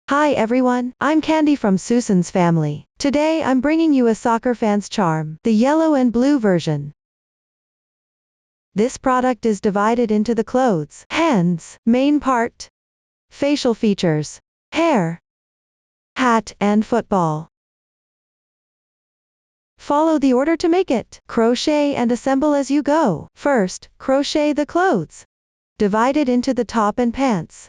Hi everyone, I'm Candy from Susan's family. Today I'm bringing you a soccer fan's charm, the yellow and blue version. This product is divided into the clothes, hands, main part, facial features, hair, hat and football. Follow the order to make it. Crochet and assemble as you go. First, crochet the clothes. Divide it into the top and pants.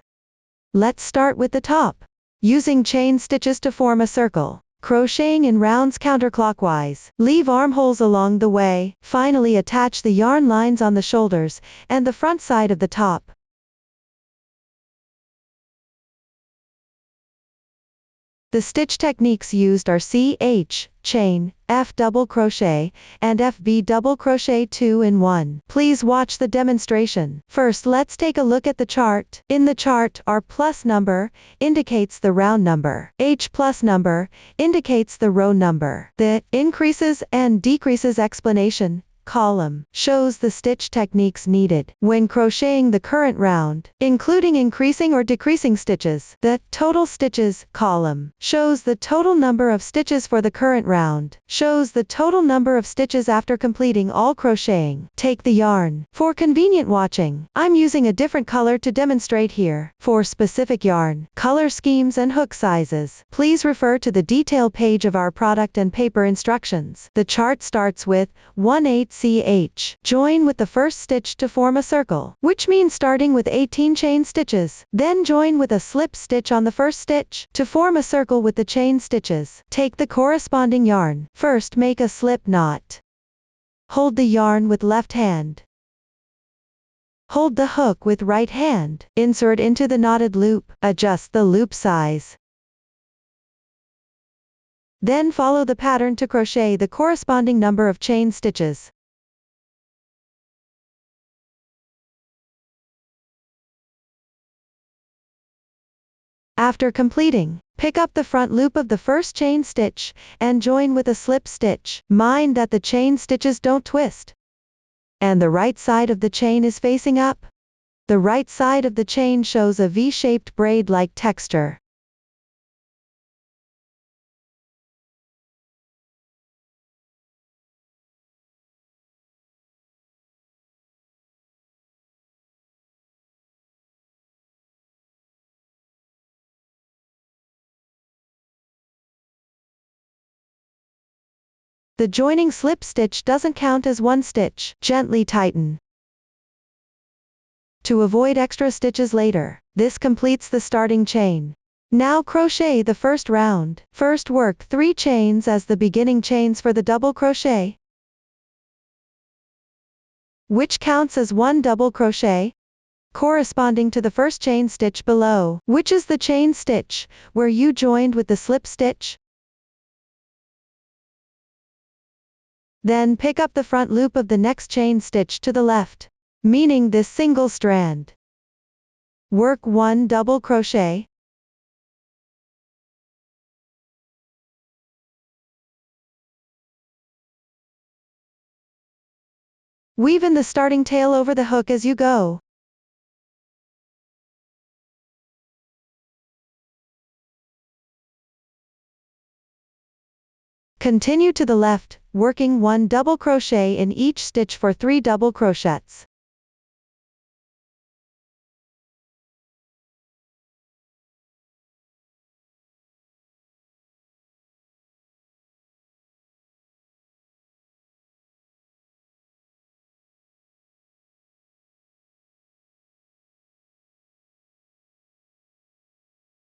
Let's start with the top. Using chain stitches to form a circle. Crocheting in rounds counterclockwise. Leave armholes along the way. Finally attach the yarn lines on the shoulders and the front side of the top. The stitch techniques used are CH, chain, F double crochet, and FB double crochet 2 in 1. Please watch the demonstration. First let's take a look at the chart. In the chart, R plus number indicates the round number. H plus number indicates the row number. The increases and decreases explanation column shows the stitch techniques needed when crocheting the current round, including increasing or decreasing stitches. The total stitches column shows the total number of stitches for the current round, shows the total number of stitches after completing all crocheting. Take the yarn. For convenient watching, I'm using a different color to demonstrate here. For specific yarn, color schemes and hook sizes, please refer to the detail page of our product and paper instructions. The chart starts with 1/8 CH. Join with the first stitch to form a circle, which means starting with 18 chain stitches. Then join with a slip stitch on the first stitch to form a circle with the chain stitches. Take the corresponding yarn. First make a slip knot. Hold the yarn with left hand. Hold the hook with right hand. Insert into the knotted loop. Adjust the loop size. Then follow the pattern to crochet the corresponding number of chain stitches. After completing, pick up the front loop of the first chain stitch and join with a slip stitch. Mind that the chain stitches don't twist. And the right side of the chain is facing up. The right side of the chain shows a V-shaped braid-like texture. The joining slip stitch doesn't count as one stitch. Gently tighten to avoid extra stitches later. This completes the starting chain. Now crochet the first round. First work 3 chains as the beginning chains for the double crochet, which counts as 1 double crochet, corresponding to the first chain stitch below, which is the chain stitch where you joined with the slip stitch. Then pick up the front loop of the next chain stitch to the left, meaning this single strand. Work 1 double crochet. Weave in the starting tail over the hook as you go. Continue to the left, working 1 double crochet in each stitch for 3 double crochets.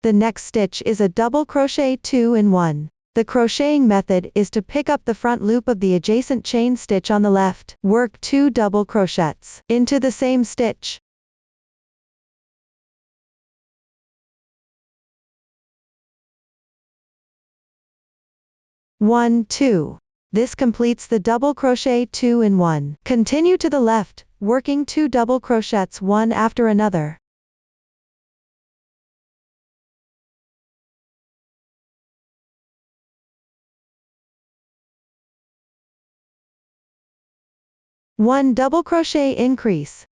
The next stitch is a double crochet 2 in 1. The crocheting method is to pick up the front loop of the adjacent chain stitch on the left, work 2 double crochets into the same stitch. One, 2. This completes the double crochet 2 in 1. Continue to the left, working 2 double crochets one after another. One double crochet increase.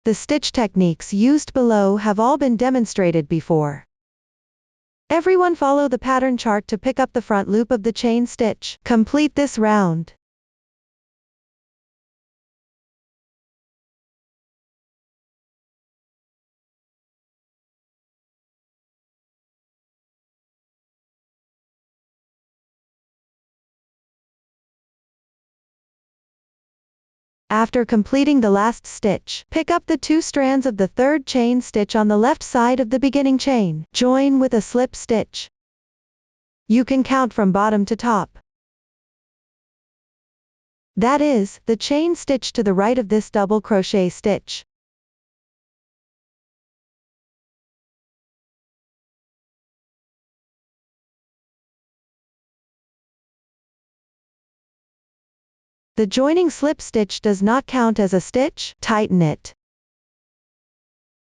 The stitch techniques used below have all been demonstrated before. Everyone follow the pattern chart to pick up the front loop of the chain stitch. Complete this round. After completing the last stitch, pick up the 2 strands of the third chain stitch on the left side of the beginning chain. Join with a slip stitch. You can count from bottom to top. That is, the chain stitch to the right of this double crochet stitch. The joining slip stitch does not count as a stitch. Tighten it.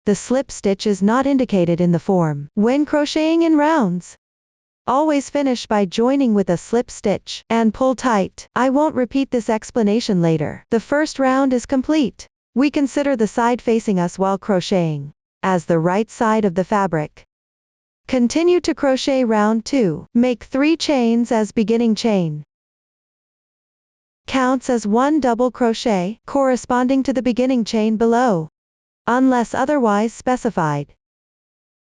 The slip stitch is not indicated in the form. When crocheting in rounds, always finish by joining with a slip stitch, and pull tight. I won't repeat this explanation later. The first round is complete. We consider the side facing us while crocheting as the right side of the fabric. Continue to crochet round 2. Make 3 chains as beginning chain. Counts as 1 double crochet, corresponding to the beginning chain below, unless otherwise specified.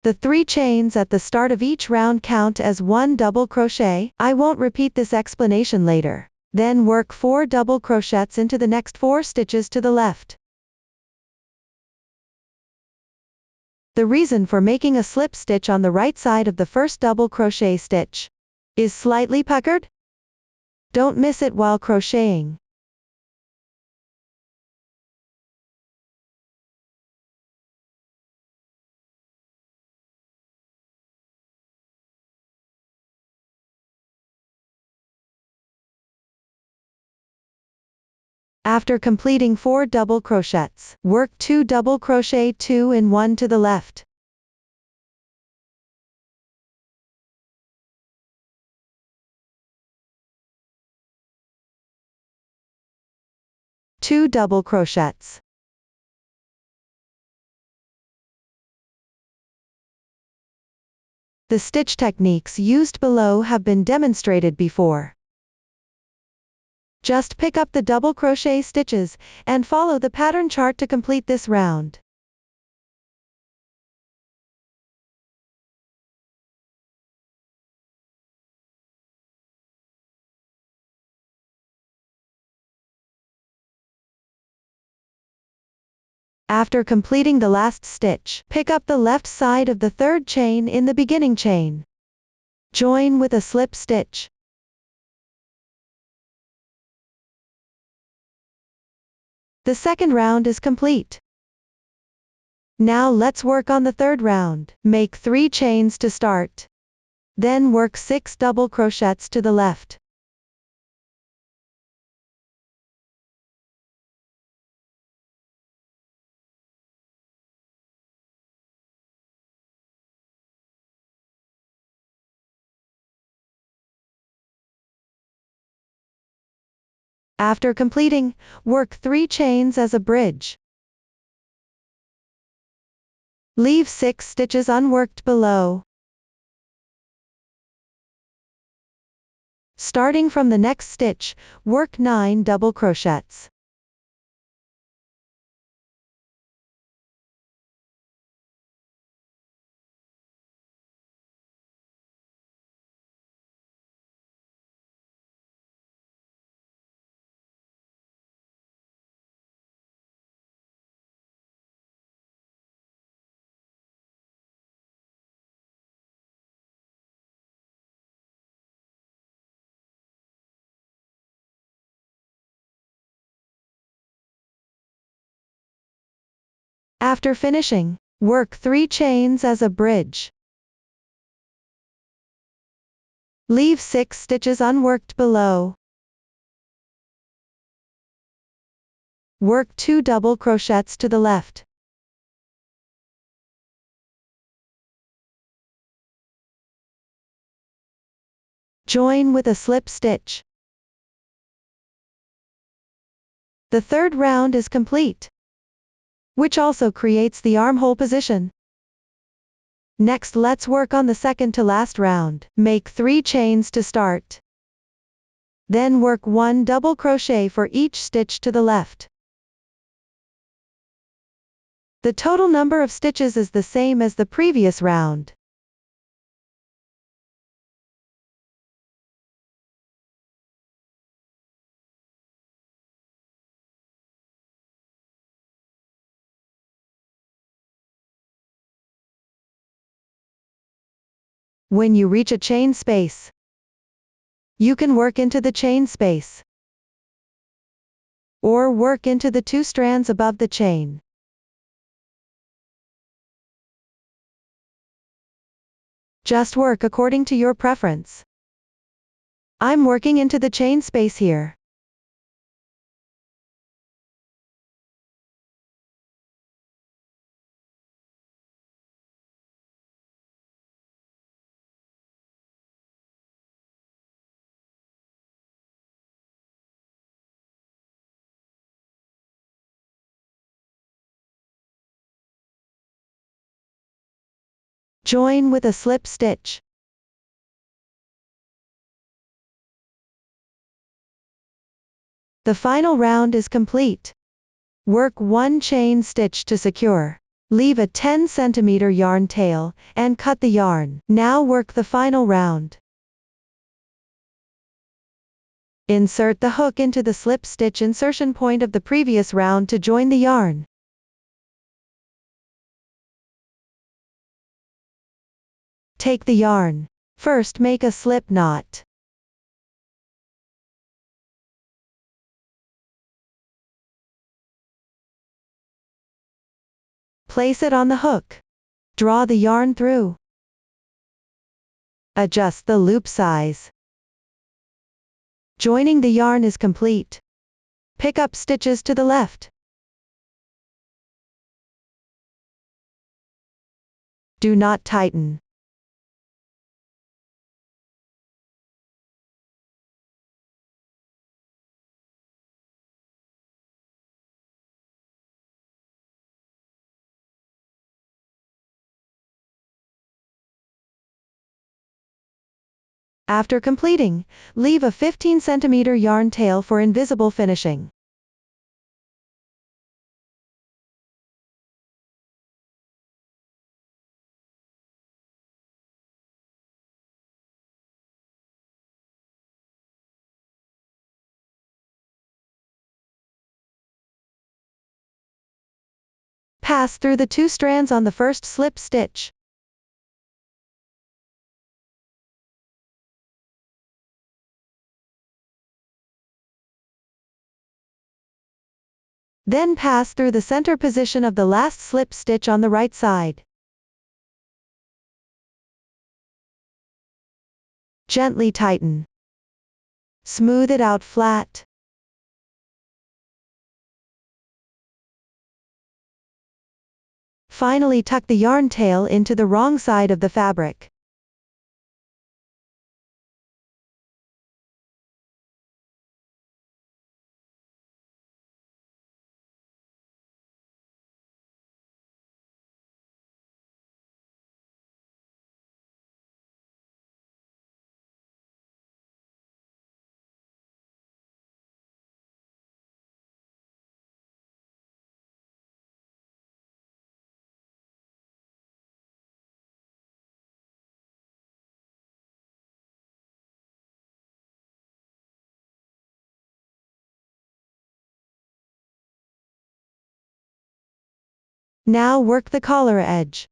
The 3 chains at the start of each round count as 1 double crochet. I won't repeat this explanation later. Then work 4 double crochets into the next 4 stitches to the left. The reason for making a slip stitch on the right side of the first double crochet stitch is slightly puckered. Don't miss it while crocheting. After completing 4 double crochets, work 2 double crochet 2 in 1 to the left. Two double crochets. The stitch techniques used below have been demonstrated before. Just pick up the double crochet stitches and follow the pattern chart to complete this round. After completing the last stitch, pick up the left side of the third chain in the beginning chain. Join with a slip stitch. The second round is complete. Now let's work on the third round. Make 3 chains to start. Then work 6 double crochets to the left. After completing, work 3 chains as a bridge. Leave 6 stitches unworked below. Starting from the next stitch, work 9 double crochets. After finishing, work 3 chains as a bridge. Leave 6 stitches unworked below. Work 2 double crochets to the left. Join with a slip stitch. The third round is complete. which also creates the armhole position. Next, let's work on the second to last round. Make 3 chains to start. Then work 1 double crochet for each stitch to the left. The total number of stitches is the same as the previous round. When you reach a chain space, you can work into the chain space, or work into the 2 strands above the chain. Just work according to your preference. I'm working into the chain space here. Join with a slip stitch. The final round is complete. Work 1 chain stitch to secure. Leave a 10 cm yarn tail, and cut the yarn. Now work the final round. Insert the hook into the slip stitch insertion point of the previous round to join the yarn. Take the yarn. First, make a slip knot. Place it on the hook. Draw the yarn through. Adjust the loop size. Joining the yarn is complete. Pick up stitches to the left. Do not tighten. After completing, leave a 15 cm yarn tail for invisible finishing. Pass through the 2 strands on the first slip stitch. Then pass through the center position of the last slip stitch on the right side. Gently tighten. Smooth it out flat. Finally, tuck the yarn tail into the wrong side of the fabric. Now work the collar edge,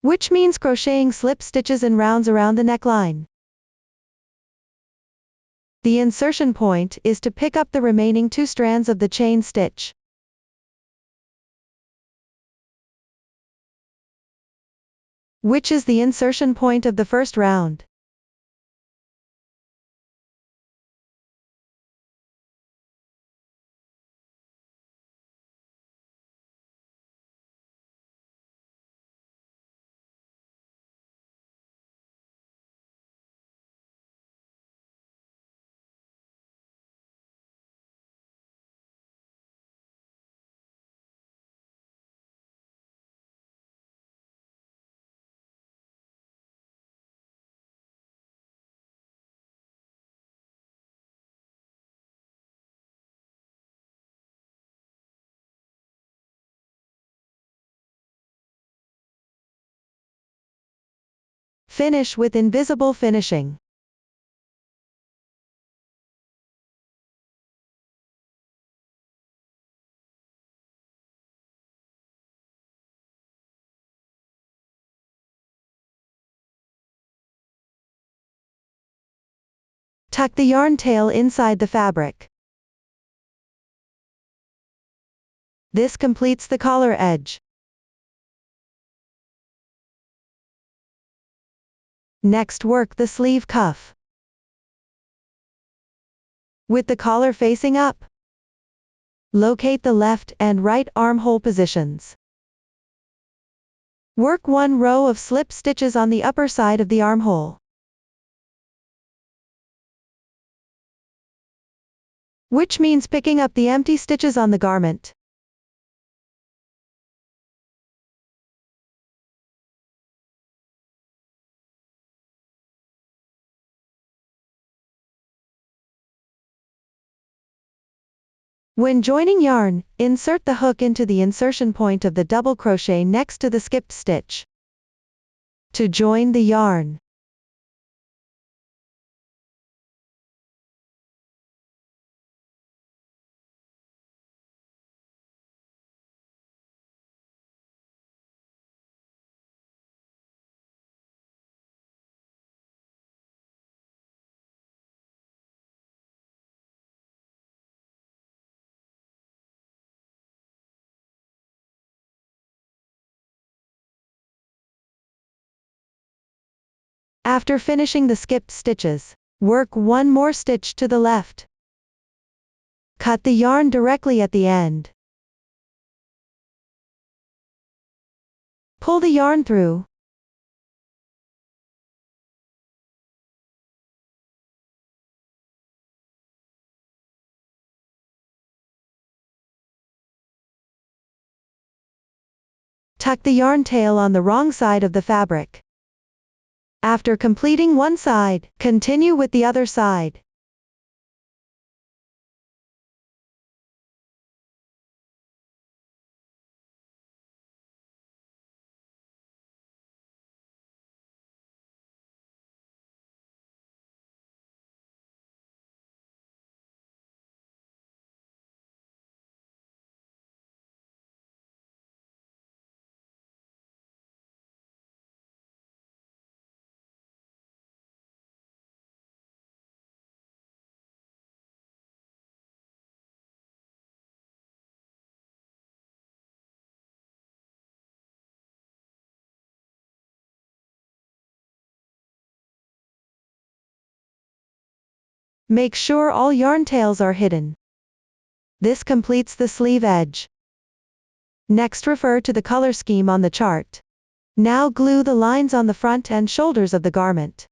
which means crocheting slip stitches in rounds around the neckline. The insertion point is to pick up the remaining 2 strands of the chain stitch. Which is the insertion point of the first round. Finish with invisible finishing. Tuck the yarn tail inside the fabric. This completes the collar edge. Next, work the sleeve cuff. With the collar facing up, locate the left and right armhole positions. Work one row of slip stitches on the upper side of the armhole, which means picking up the empty stitches on the garment. When joining yarn, insert the hook into the insertion point of the double crochet next to the skipped stitch. To join the yarn, after finishing the skipped stitches, work one more stitch to the left. Cut the yarn directly at the end. Pull the yarn through. Tuck the yarn tail on the wrong side of the fabric. After completing one side, continue with the other side. Make sure all yarn tails are hidden. This completes the sleeve edge. Next, refer to the color scheme on the chart. Now glue the lines on the front and shoulders of the garment.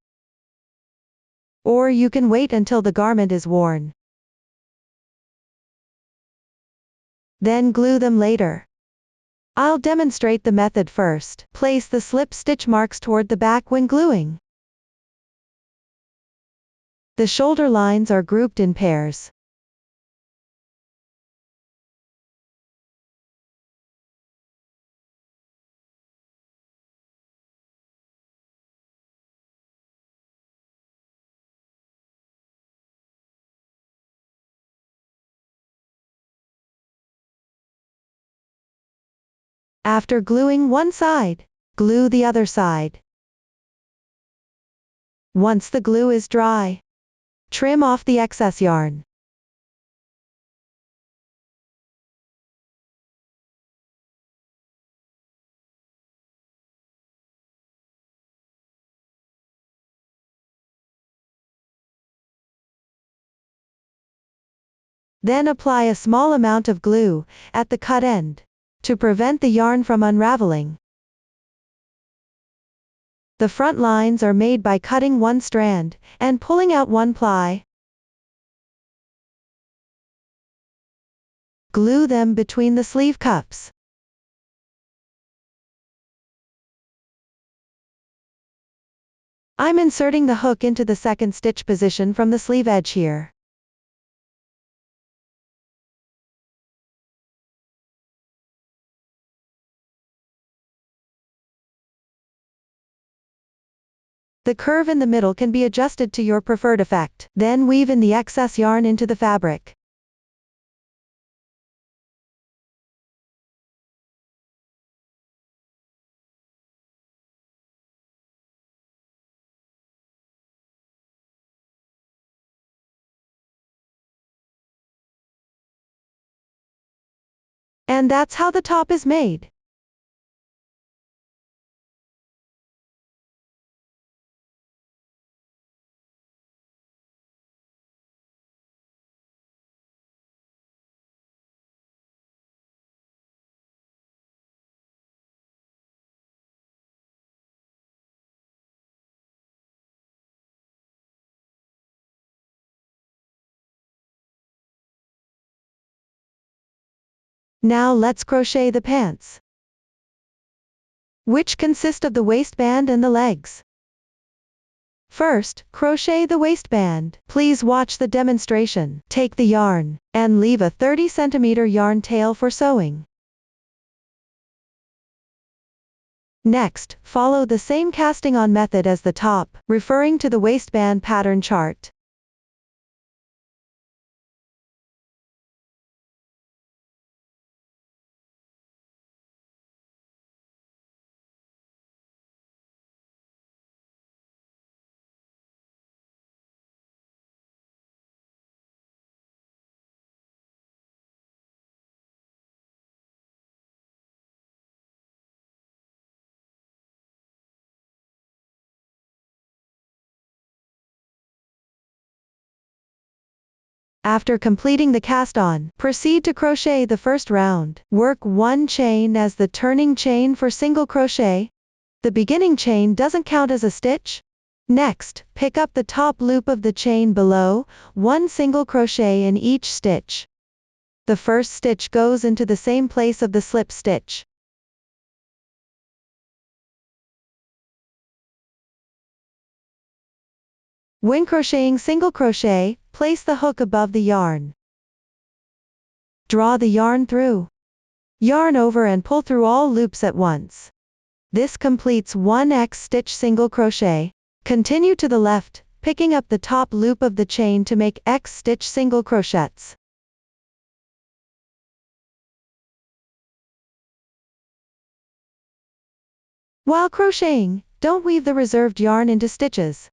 Or you can wait until the garment is worn. Then glue them later. I'll demonstrate the method first. Place the slip stitch marks toward the back when gluing. The shoulder lines are grouped in pairs. After gluing one side, glue the other side. Once the glue is dry, trim off the excess yarn. Then apply a small amount of glue at the cut end to prevent the yarn from unraveling. The front lines are made by cutting one strand and pulling out one ply. Glue them between the sleeve cuffs. I'm inserting the hook into the second stitch position from the sleeve edge here. The curve in the middle can be adjusted to your preferred effect. Then weave in the excess yarn into the fabric. And that's how the top is made. Now let's crochet the pants, which consist of the waistband and the legs. First, crochet the waistband. Please watch the demonstration. Take the yarn, and leave a 30 cm yarn tail for sewing. Next, follow the same casting on method as the top, referring to the waistband pattern chart. After completing the cast-on, proceed to crochet the first round. Work 1 chain as the turning chain for single crochet. The beginning chain doesn't count as a stitch. Next, pick up the top loop of the chain below, 1 single crochet in each stitch. The first stitch goes into the same place of the slip stitch. When crocheting single crochet, place the hook above the yarn. Draw the yarn through. Yarn over and pull through all loops at once. This completes 1 X stitch single crochet. Continue to the left, picking up the top loop of the chain to make X stitch single crochets. While crocheting, don't weave the reserved yarn into stitches.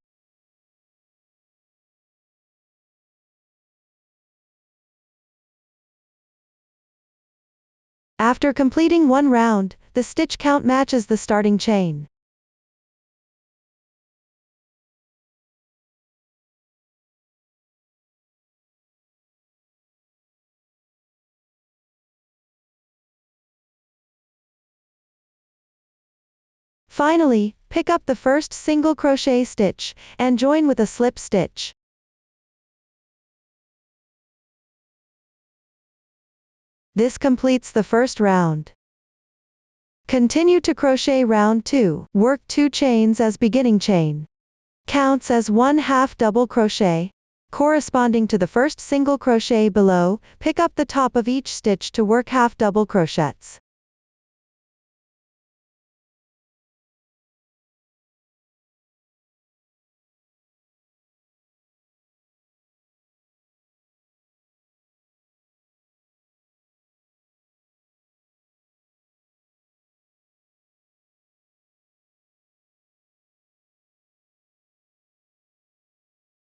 After completing 1 round, the stitch count matches the starting chain. Finally, pick up the first single crochet stitch, and join with a slip stitch. This completes the first round. Continue to crochet round 2. Work 2 chains as beginning chain. Counts as 1/2 double crochet. Corresponding to the first single crochet below, pick up the top of each stitch to work half double crochets.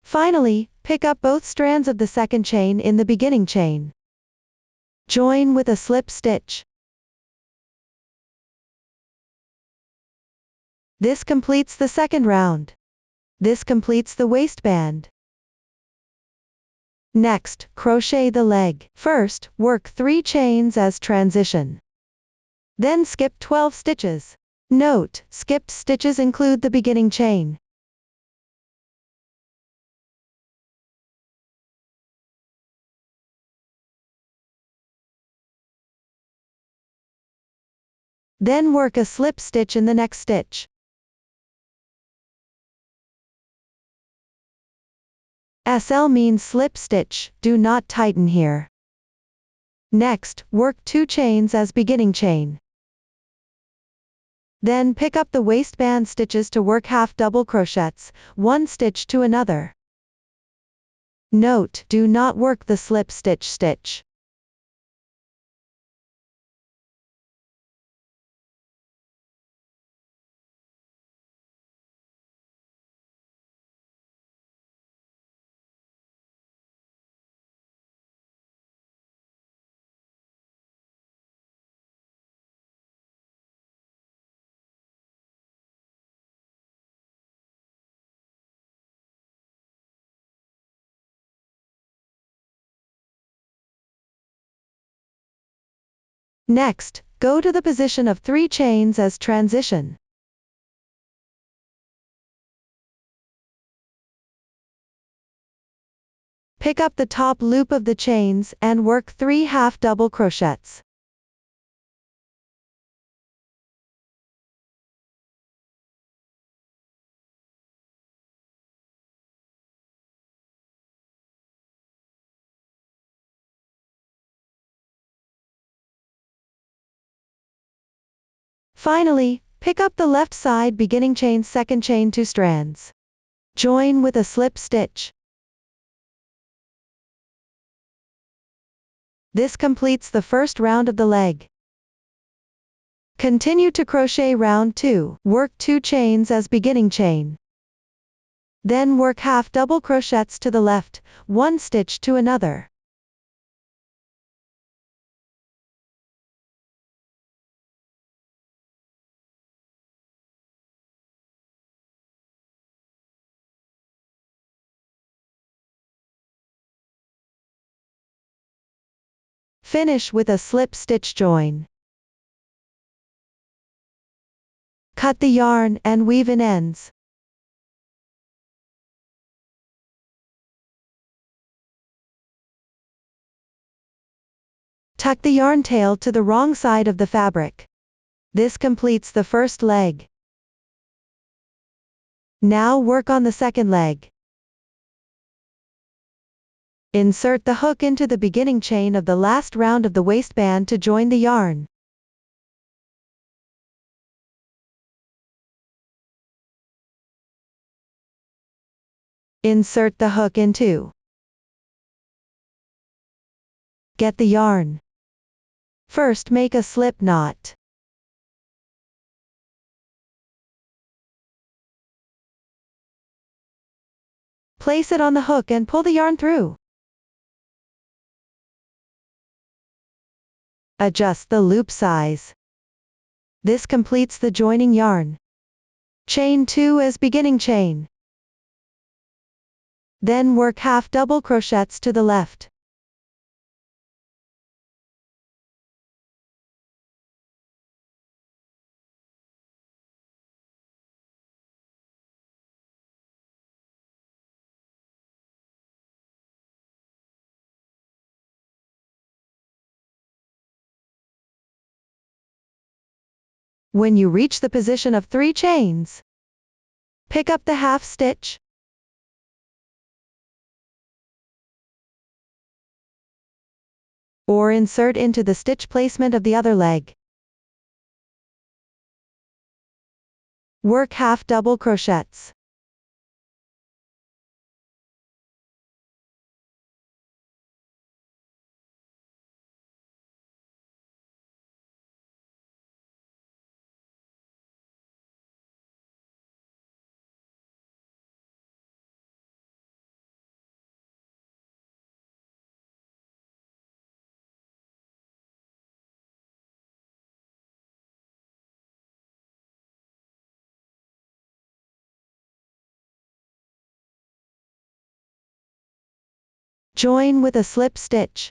Finally, pick up both strands of the second chain in the beginning chain. Join with a slip stitch. This completes the second round. This completes the waistband. Next, crochet the leg. First, work 3 chains as transition. Then skip 12 stitches. Note, skipped stitches include the beginning chain. Then work a slip stitch in the next stitch. SL means slip stitch, do not tighten here. Next, work 2 chains as beginning chain. Then pick up the waistband stitches to work half double crochets, one stitch to another. Note: do not work the slip stitch. Next, go to the position of 3 chains as transition. Pick up the top loop of the chains and work 3 half double crochets. Finally, pick up the left side beginning chain, second chain 2 strands. Join with a slip stitch. This completes the first round of the leg. Continue to crochet round 2, work 2 chains as beginning chain. Then work half double crochets to the left, 1 stitch to another. Finish with a slip stitch join. Cut the yarn and weave in ends. Tuck the yarn tail to the wrong side of the fabric. This completes the first leg. Now work on the second leg. Insert the hook into the beginning chain of the last round of the waistband to join the yarn. Insert the hook into. Get the yarn. First make a slip knot. Place it on the hook and pull the yarn through. Adjust the loop size. This completes the joining yarn. Chain 2 as beginning chain. Then work half double crochets to the left. When you reach the position of 3 chains, pick up the half stitch. Or insert into the stitch placement of the other leg. Work half double crochets. Join with a slip stitch.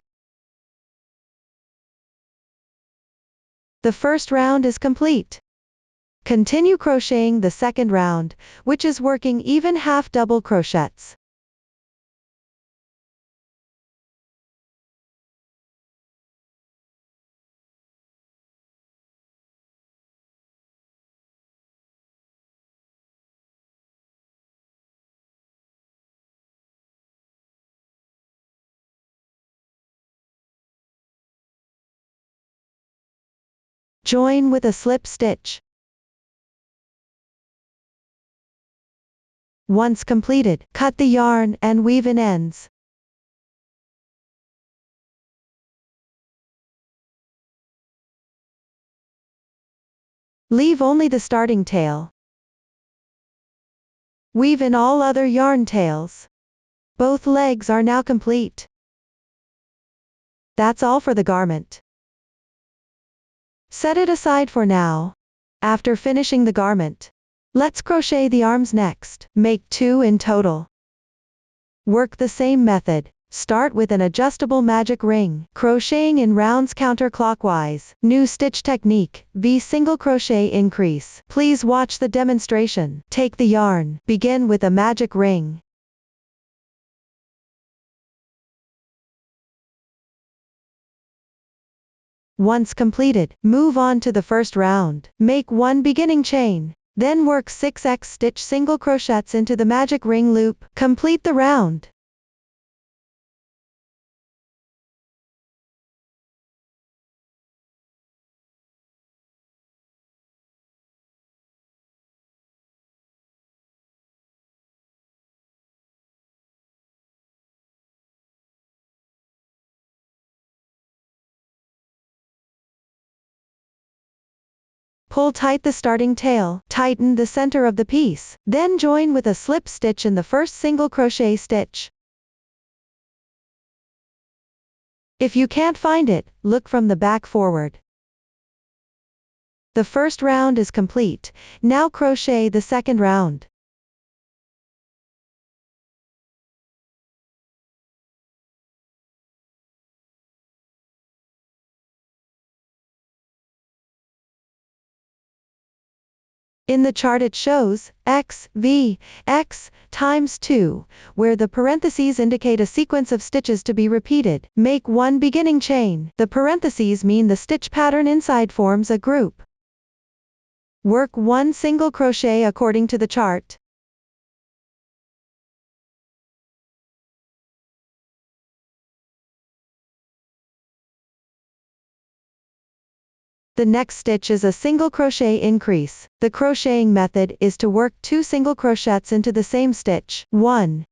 The first round is complete. Continue crocheting the second round, which is working even half double crochets. Join with a slip stitch. Once completed, cut the yarn and weave in ends. Leave only the starting tail. Weave in all other yarn tails. Both legs are now complete. That's all for the garment. Set it aside for now. After finishing the garment, let's crochet the arms next. Make 2 in total. Work the same method. Start with an adjustable magic ring, crocheting in rounds counterclockwise. New stitch technique, V single crochet increase. Please watch the demonstration. Take the yarn, begin with a magic ring. Once completed, move on to the first round. Make 1 beginning chain. Then work 6x stitch single crochets into the magic ring loop. Complete the round. Pull tight the starting tail, tighten the center of the piece, then join with a slip stitch in the first single crochet stitch. If you can't find it, look from the back forward. The first round is complete, now crochet the second round. In the chart it shows x, v, x, times 2, where the parentheses indicate a sequence of stitches to be repeated. Make 1 beginning chain. The parentheses mean the stitch pattern inside forms a group. Work 1 single crochet according to the chart. The next stitch is a single crochet increase. The crocheting method is to work 2 single crochets into the same stitch. 1,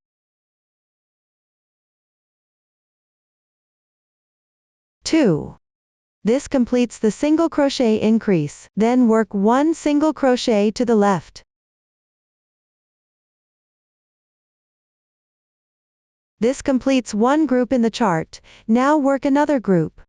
2. This completes the single crochet increase. Then work 1 single crochet to the left. This completes one group in the chart. Now work another group.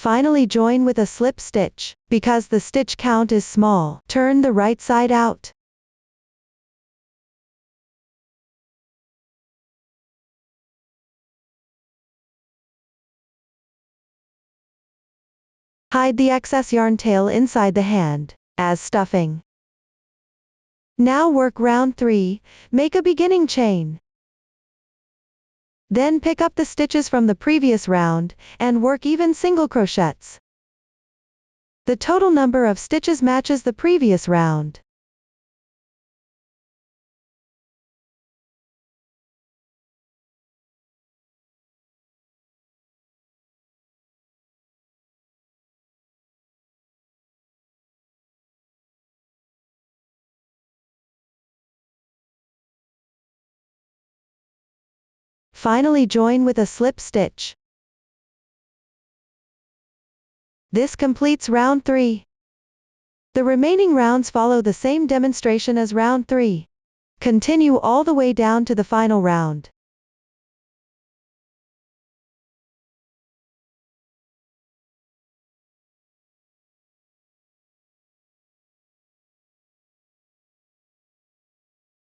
Finally join with a slip stitch. Because the stitch count is small, turn the right side out. Hide the excess yarn tail inside the hand, as stuffing. Now work round 3, make a beginning chain. Then pick up the stitches from the previous round, and work even single crochets. The total number of stitches matches the previous round. Finally join with a slip stitch. This completes round 3. The remaining rounds follow the same demonstration as round 3. Continue all the way down to the final round.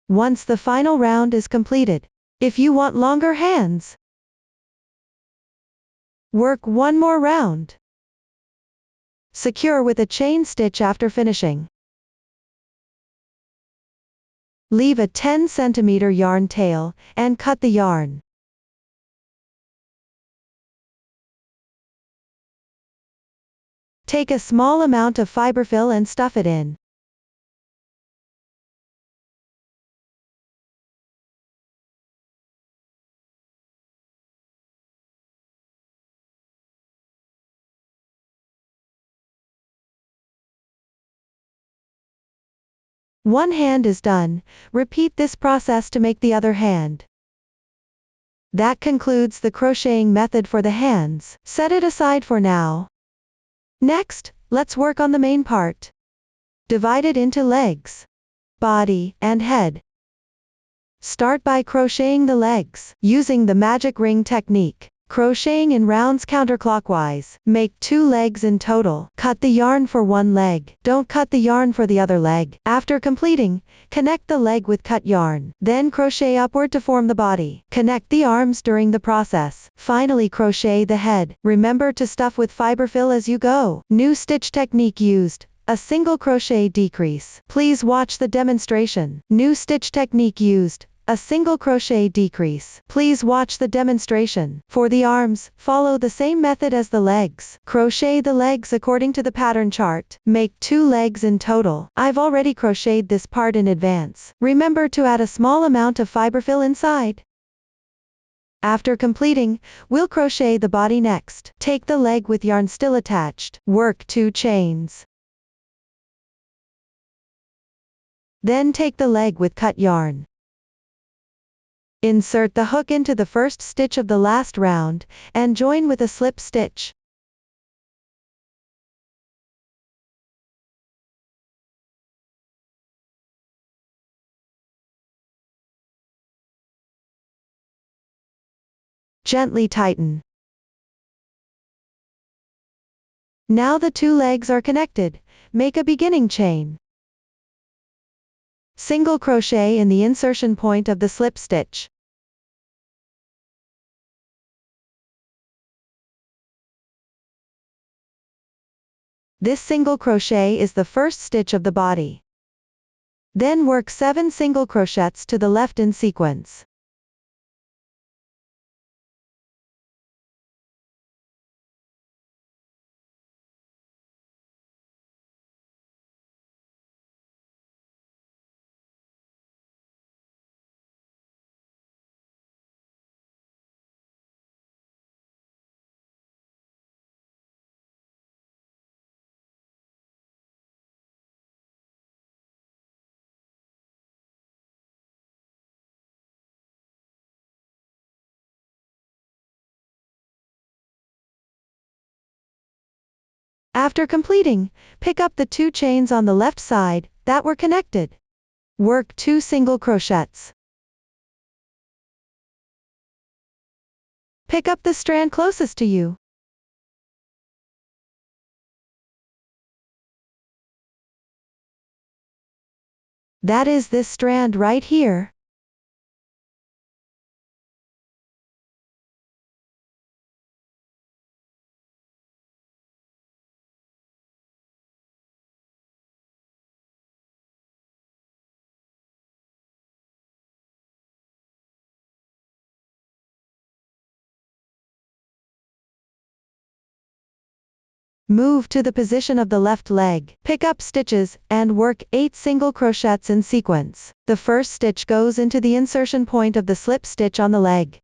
Once the final round is completed, if you want longer hands, work one more round. Secure with a chain stitch after finishing. Leave a 10 cm yarn tail, and cut the yarn. Take a small amount of fiberfill and stuff it in. One hand is done. Repeat this process to make the other hand. That concludes the crocheting method for the hands. Set it aside for now. Next, let's work on the main part. Divide it into legs, body, and head. Start by crocheting the legs, using the magic ring technique. Crocheting in rounds counterclockwise. Make 2 legs in total. Cut the yarn for one leg. Don't cut the yarn for the other leg. After completing, connect the leg with cut yarn. Then crochet upward to form the body. Connect the arms during the process. Finally crochet the head. Remember to stuff with fiber fill as you go. New stitch technique used. A single crochet decrease. Please watch the demonstration. New stitch technique used. A single crochet decrease. Please watch the demonstration. For the arms, follow the same method as the legs. Crochet the legs according to the pattern chart. Make 2 legs in total. I've already crocheted this part in advance. Remember to add a small amount of fiber fill inside. After completing, we'll crochet the body next. Take the leg with yarn still attached. Work 2 chains. Then take the leg with cut yarn. Insert the hook into the first stitch of the last round, and join with a slip stitch. Gently tighten. Now the 2 legs are connected. Make a beginning chain. Single crochet in the insertion point of the slip stitch. This single crochet is the first stitch of the body. Then work 7 single crochets to the left in sequence. After completing, pick up the 2 chains on the left side that were connected. Work 2 single crochets. Pick up the strand closest to you. That is this strand right here. Move to the position of the left leg. Pick up stitches, and work 8 single crochets in sequence. The first stitch goes into the insertion point of the slip stitch on the leg.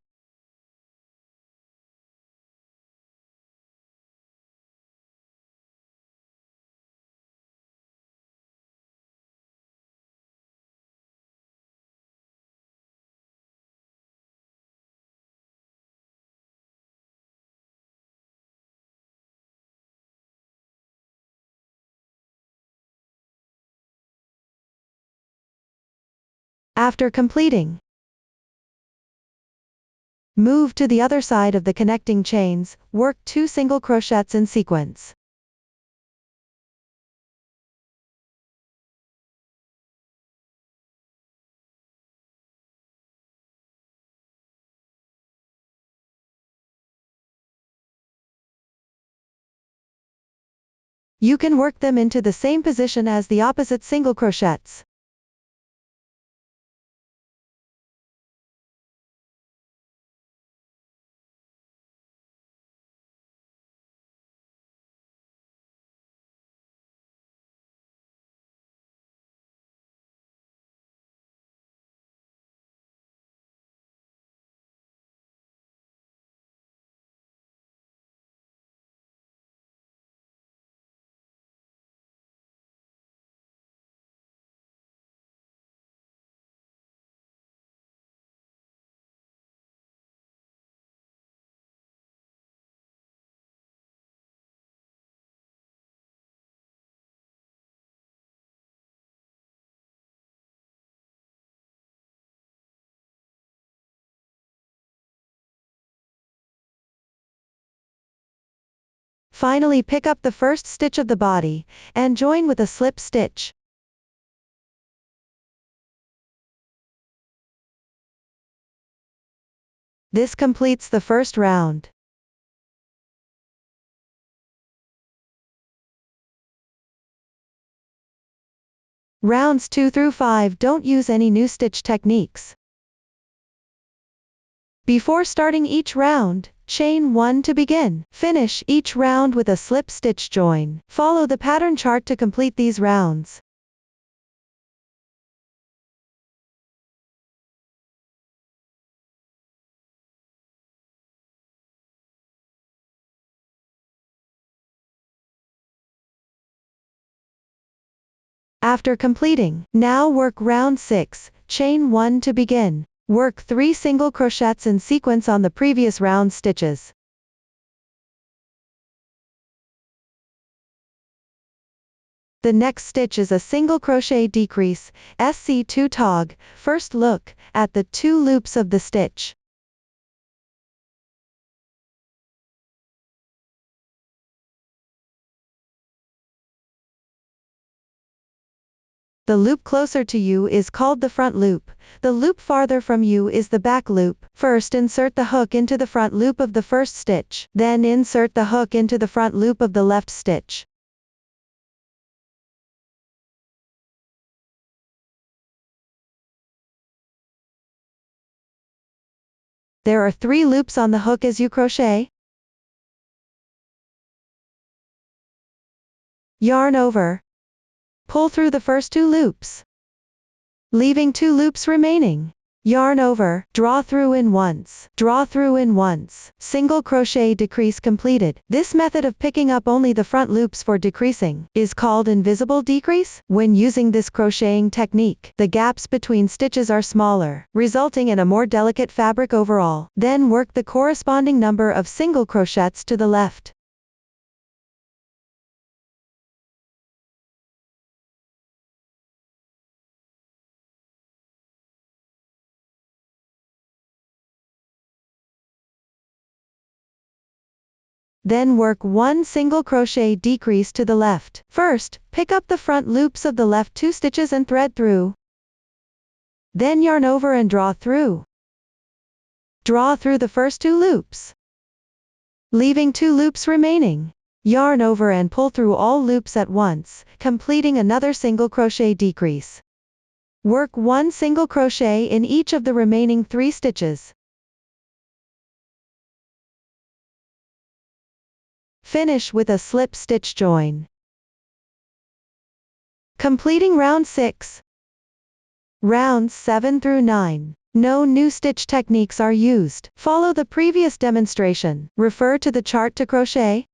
After completing, move to the other side of the connecting chains, work 2 single crochets in sequence. You can work them into the same position as the opposite single crochets. Finally, pick up the first stitch of the body, and join with a slip stitch. This completes the first round. Rounds 2 through 5 don't use any new stitch techniques. Before starting each round, chain 1 to begin. Finish each round with a slip stitch join. Follow the pattern chart to complete these rounds. After completing, now work round 6, chain 1 to begin. Work 3 single crochets in sequence on the previous round stitches. The next stitch is a single crochet decrease, SC2 tog. First look at the 2 loops of the stitch. The loop closer to you is called the front loop. The loop farther from you is the back loop. First insert the hook into the front loop of the first stitch. Then insert the hook into the front loop of the left stitch. There are 3 loops on the hook as you crochet. Yarn over. Pull through the first 2 loops, leaving 2 loops remaining. Yarn over, draw through in once, draw through in once. Single crochet decrease completed. This method of picking up only the front loops for decreasing is called invisible decrease. When using this crocheting technique, the gaps between stitches are smaller, resulting in a more delicate fabric overall. Then work the corresponding number of single crochets to the left. Then work 1 single crochet decrease to the left. First, pick up the front loops of the left 2 stitches and thread through. Then yarn over and draw through. Draw through the first 2 loops, leaving 2 loops remaining. Yarn over and pull through all loops at once, completing another single crochet decrease. Work 1 single crochet in each of the remaining 3 stitches. Finish with a slip stitch join. Completing round 6. Rounds 7 through 9. No new stitch techniques are used. Follow the previous demonstration. Refer to the chart to crochet.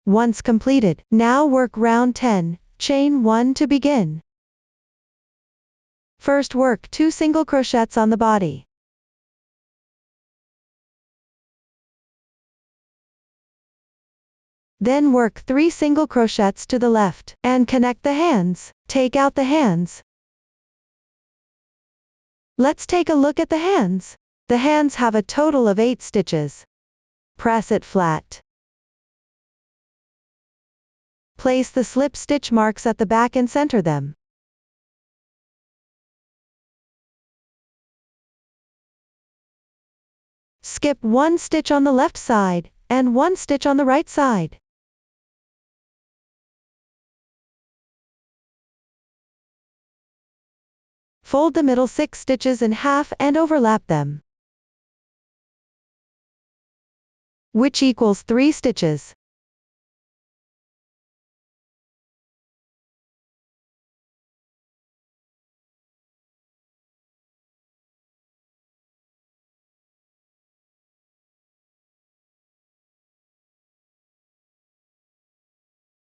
Once completed, now work round 10, chain 1 to begin. First work 2 single crochets on the body. Then work 3 single crochets to the left, and connect the hands. Take out the hands. Let's take a look at the hands. The hands have a total of 8 stitches. Press it flat. Place the slip stitch marks at the back and center them. Skip 1 stitch on the left side, and 1 stitch on the right side. Fold the middle 6 stitches in half and overlap them, which equals 3 stitches.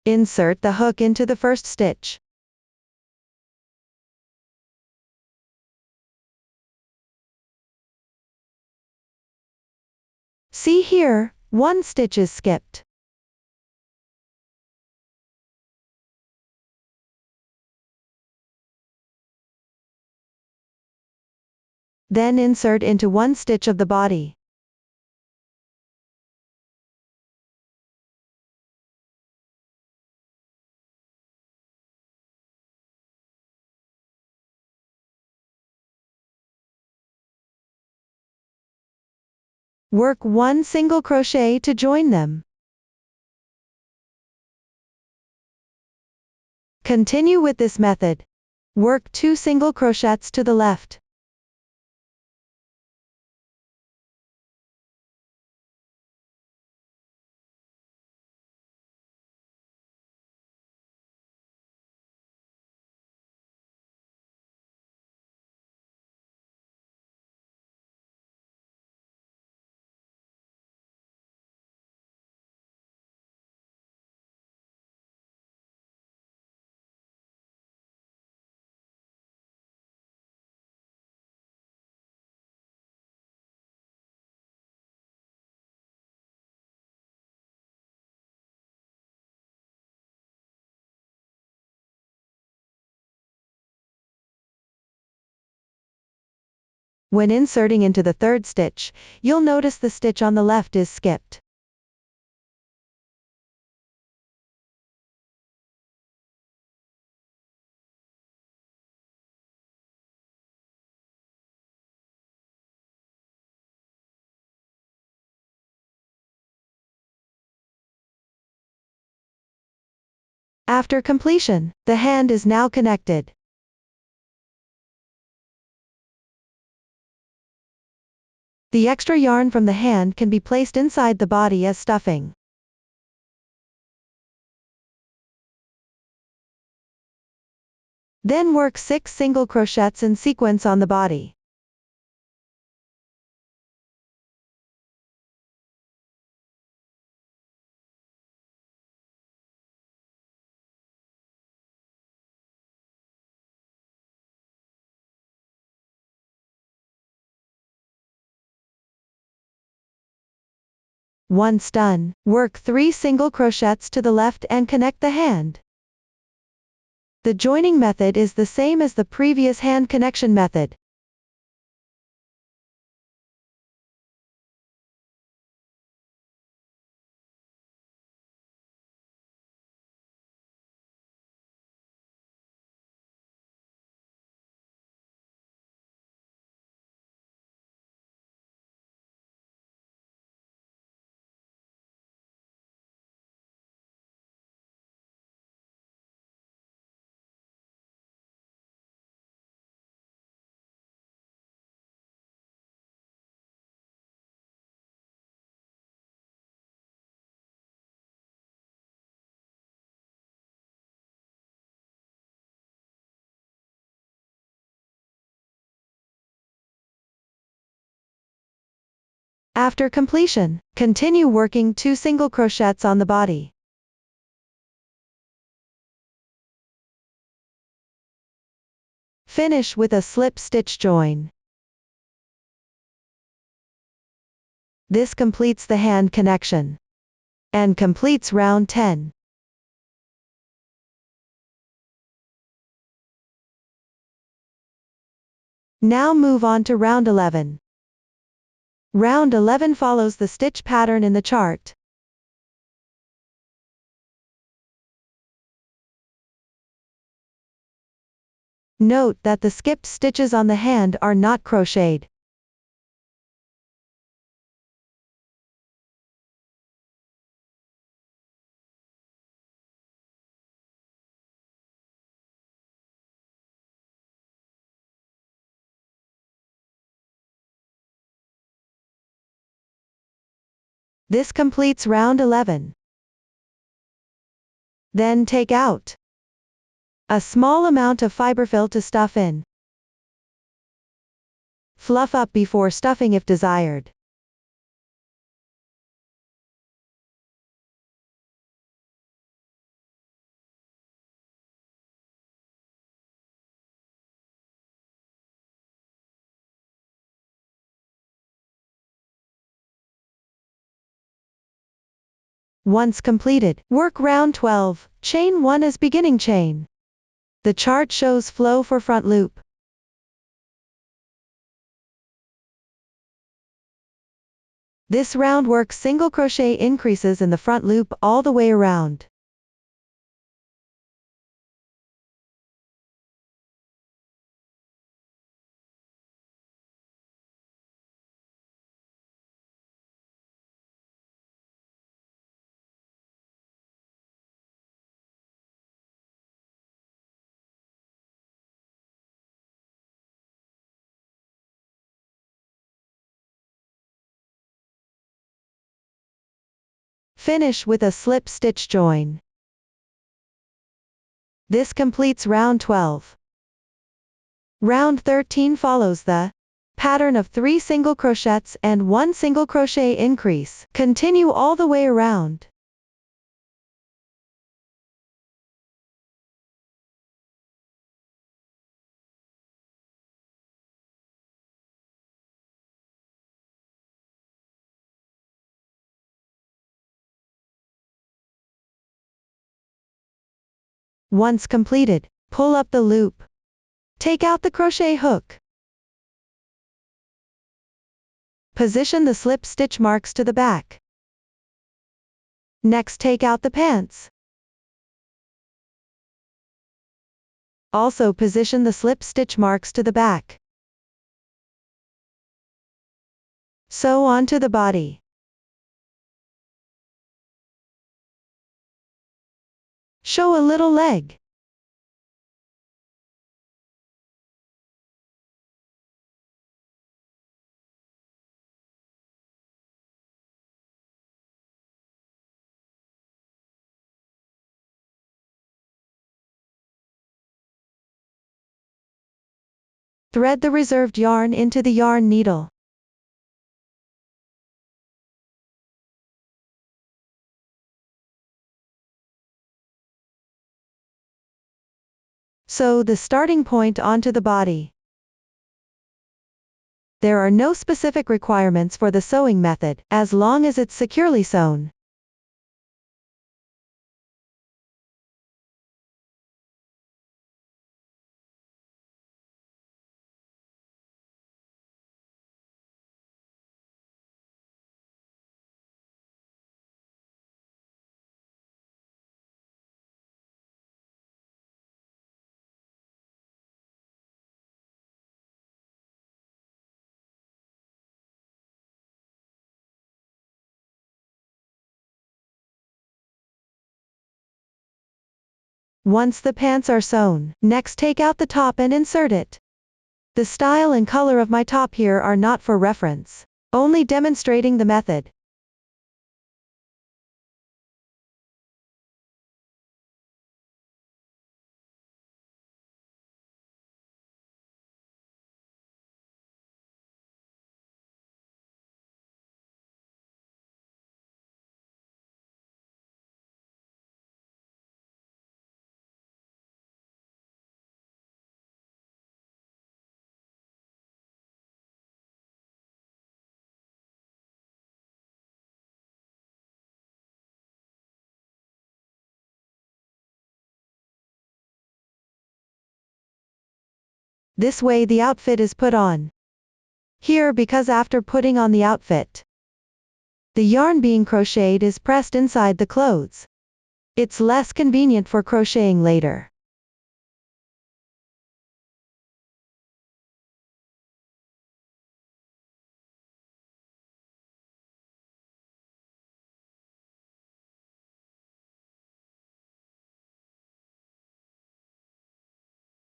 Insert the hook into the first stitch. See here, 1 stitch is skipped. Then insert into one stitch of the body. Work one single crochet to join them. Continue with this method. Work 2 single crochets to the left. When inserting into the third stitch, you'll notice the stitch on the left is skipped. After completion, the hand is now connected. The extra yarn from the hand can be placed inside the body as stuffing. Then work 6 single crochets in sequence on the body. Once done, work 3 single crochets to the left and connect the hand. The joining method is the same as the previous hand connection method. After completion, continue working 2 single crochets on the body. Finish with a slip stitch join. This completes the hand connection and completes round 10. Now move on to round 11. Round 11 follows the stitch pattern in the chart. Note that the skipped stitches on the hand are not crocheted. This completes round 11. Then take out a small amount of fiberfill to stuff in. Fluff up before stuffing if desired. Once completed, work round 12, chain 1 as beginning chain. The chart shows flow for front loop. This round work single crochet increases in the front loop all the way around. Finish with a slip stitch join. This completes round 12. Round 13 follows the pattern of 3 single crochets and 1 single crochet increase. Continue all the way around. Once completed, pull up the loop. Take out the crochet hook. Position the slip stitch marks to the back. Next, take out the pants. Also position the slip stitch marks to the back. Sew onto the body. Show a little leg. Thread the reserved yarn into the yarn needle. Sew the starting point onto the body. There are no specific requirements for the sewing method, as long as it's securely sewn. Once the pants are sewn, next take out the top and insert it. The style and color of my top here are not for reference, only demonstrating the method. This way the outfit is put on. Here, because after putting on the outfit, the yarn being crocheted is pressed inside the clothes. It's less convenient for crocheting later.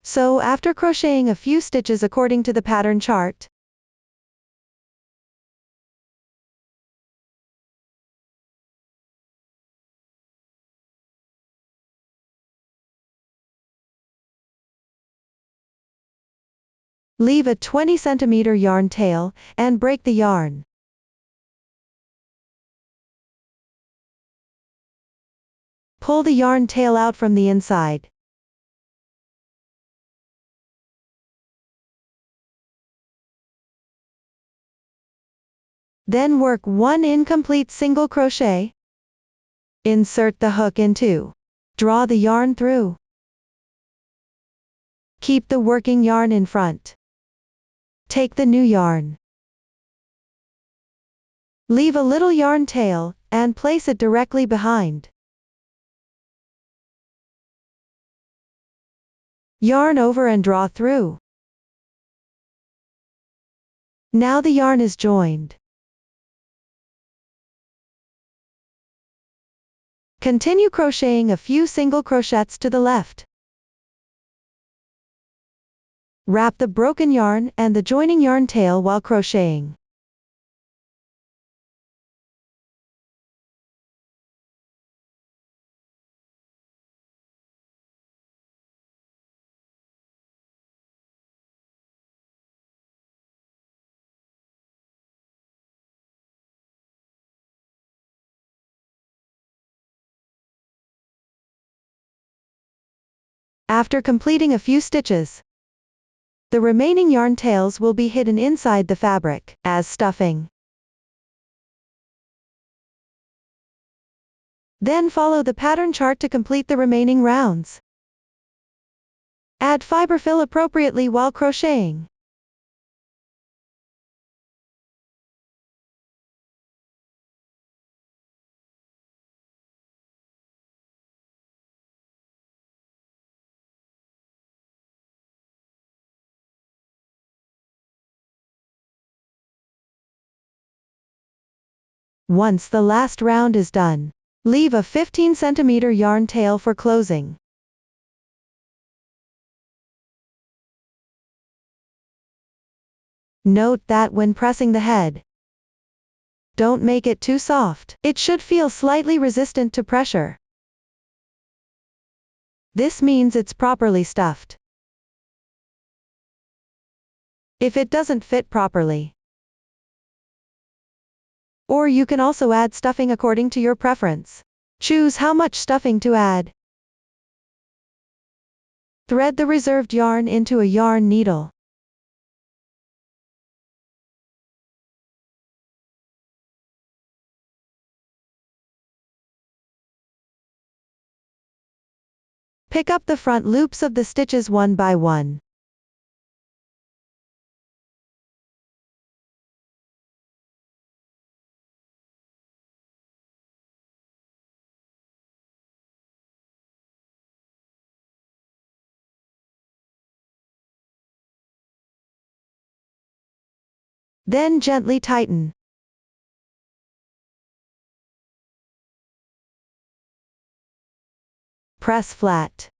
So after crocheting a few stitches according to the pattern chart, leave a 20 cm yarn tail, and break the yarn. Pull the yarn tail out from the inside. Then work 1 incomplete single crochet. Insert the hook into. Draw the yarn through. Keep the working yarn in front. Take the new yarn. Leave a little yarn tail, and place it directly behind. Yarn over and draw through. Now the yarn is joined. Continue crocheting a few single crochets to the left. Wrap the broken yarn and the joining yarn tail while crocheting. After completing a few stitches, the remaining yarn tails will be hidden inside the fabric, as stuffing. Then follow the pattern chart to complete the remaining rounds. Add fiber fill appropriately while crocheting. Once the last round is done, leave a 15 cm yarn tail for closing. Note that when pressing the head, don't make it too soft. It should feel slightly resistant to pressure. This means it's properly stuffed. If it doesn't fit properly, or you can also add stuffing according to your preference. Choose how much stuffing to add. Thread the reserved yarn into a yarn needle. Pick up the front loops of the stitches one by one. Then gently tighten. Press flat.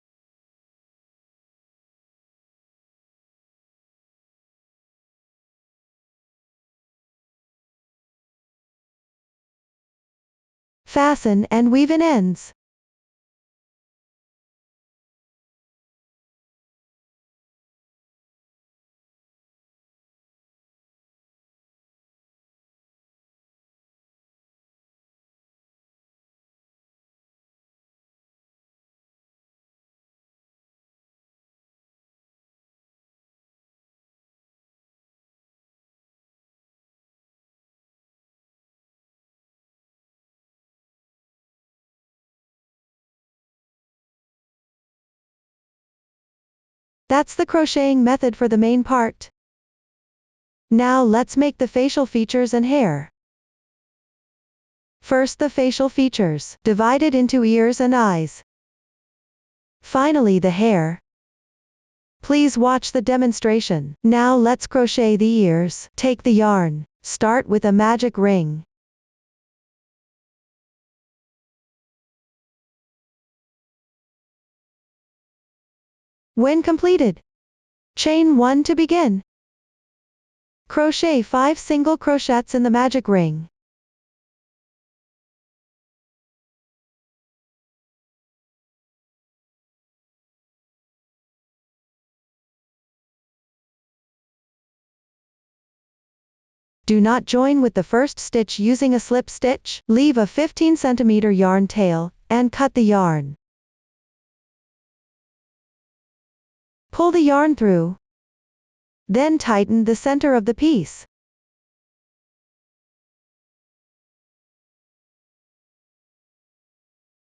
Fasten and weave in ends. That's the crocheting method for the main part. Now let's make the facial features and hair. First, the facial features, divided into ears and eyes. Finally, the hair. Please watch the demonstration. Now let's crochet the ears. Take the yarn. Start with a magic ring. When completed, chain 1 to begin. Crochet 5 single crochets in the magic ring. Do not join with the first stitch using a slip stitch. Leave a 15 cm yarn tail, and cut the yarn. Pull the yarn through. Then tighten the center of the piece.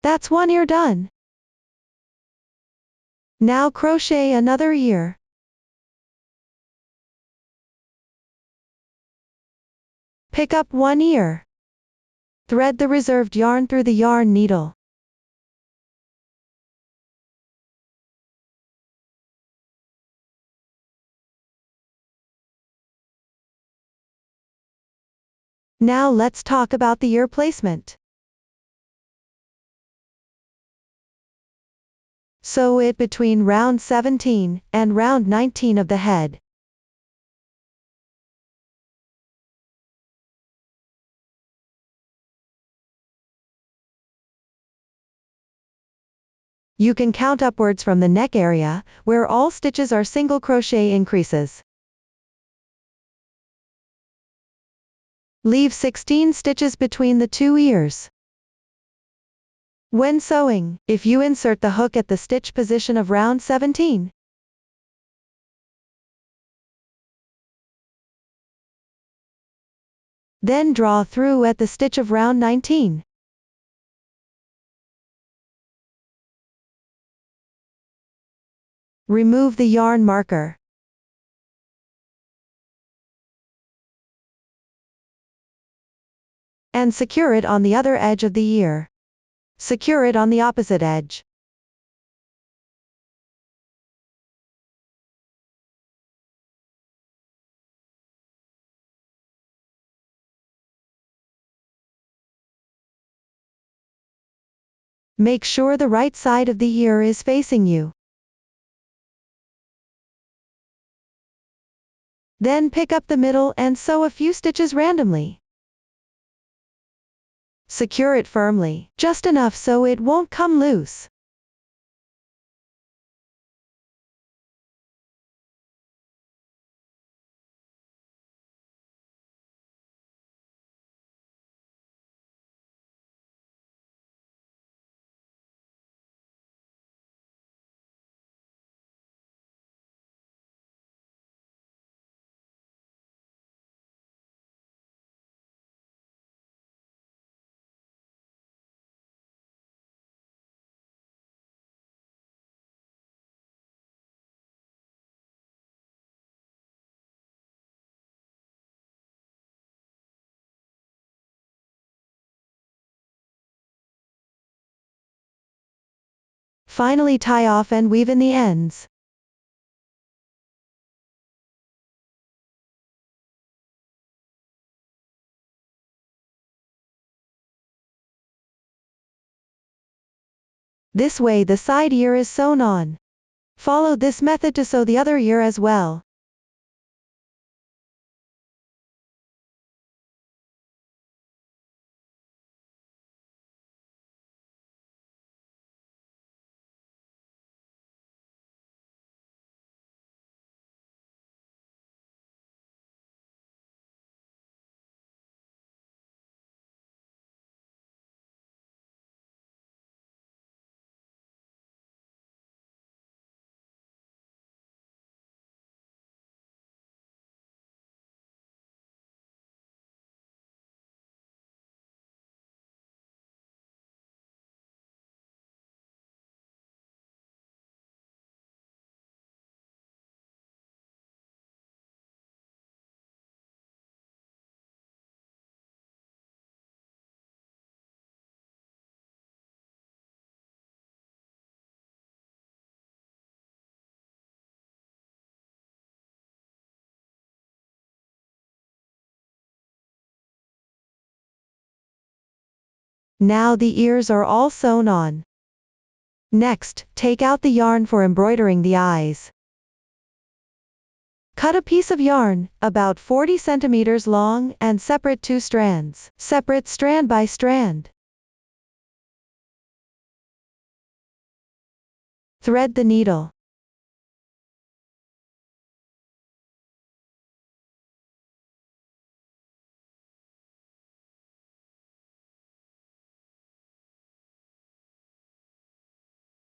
That's one ear done. Now crochet another ear. Pick up one ear. Thread the reserved yarn through the yarn needle. Now let's talk about the ear placement. Sew it between round 17 and round 19 of the head. You can count upwards from the neck area, where all stitches are single crochet increases. Leave 16 stitches between the two ears. When sewing, if you insert the hook at the stitch position of round 17, then draw through at the stitch of round 19. Remove the yarn marker. And secure it on the other edge of the ear. Secure it on the opposite edge. Make sure the right side of the ear is facing you. Then pick up the middle and sew a few stitches randomly. Secure it firmly, just enough so it won't come loose. Finally tie off and weave in the ends. This way the side ear is sewn on. Follow this method to sew the other ear as well. Now the ears are all sewn on. Next, take out the yarn for embroidering the eyes. Cut a piece of yarn, about 40 centimeters long, and separate two strands. Separate strand by strand. Thread the needle.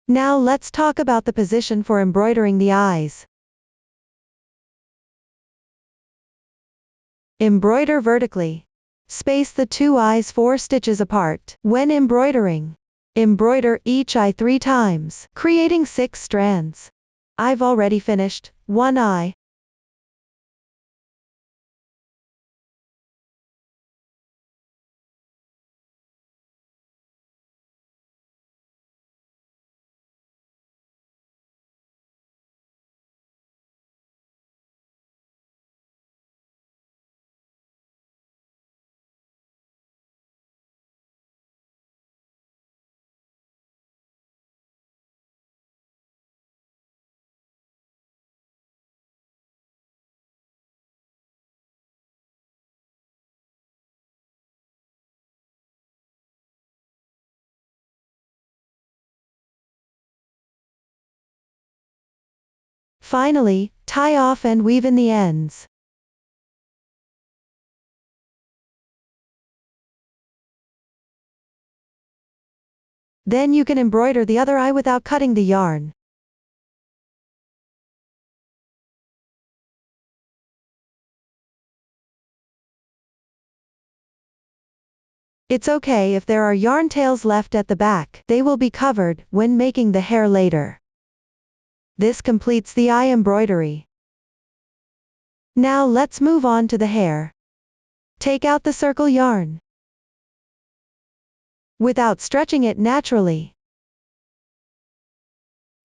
Now let's talk about the position for embroidering the eyes. Embroider vertically. Space the two eyes 4 stitches apart. When embroidering, embroider each eye 3 times, creating 6 strands. I've already finished one eye. Finally, tie off and weave in the ends. Then you can embroider the other eye without cutting the yarn. It's okay if there are yarn tails left at the back, they will be covered when making the hair later. This completes the eye embroidery. Now let's move on to the hair. Take out the circle yarn. Without stretching it naturally,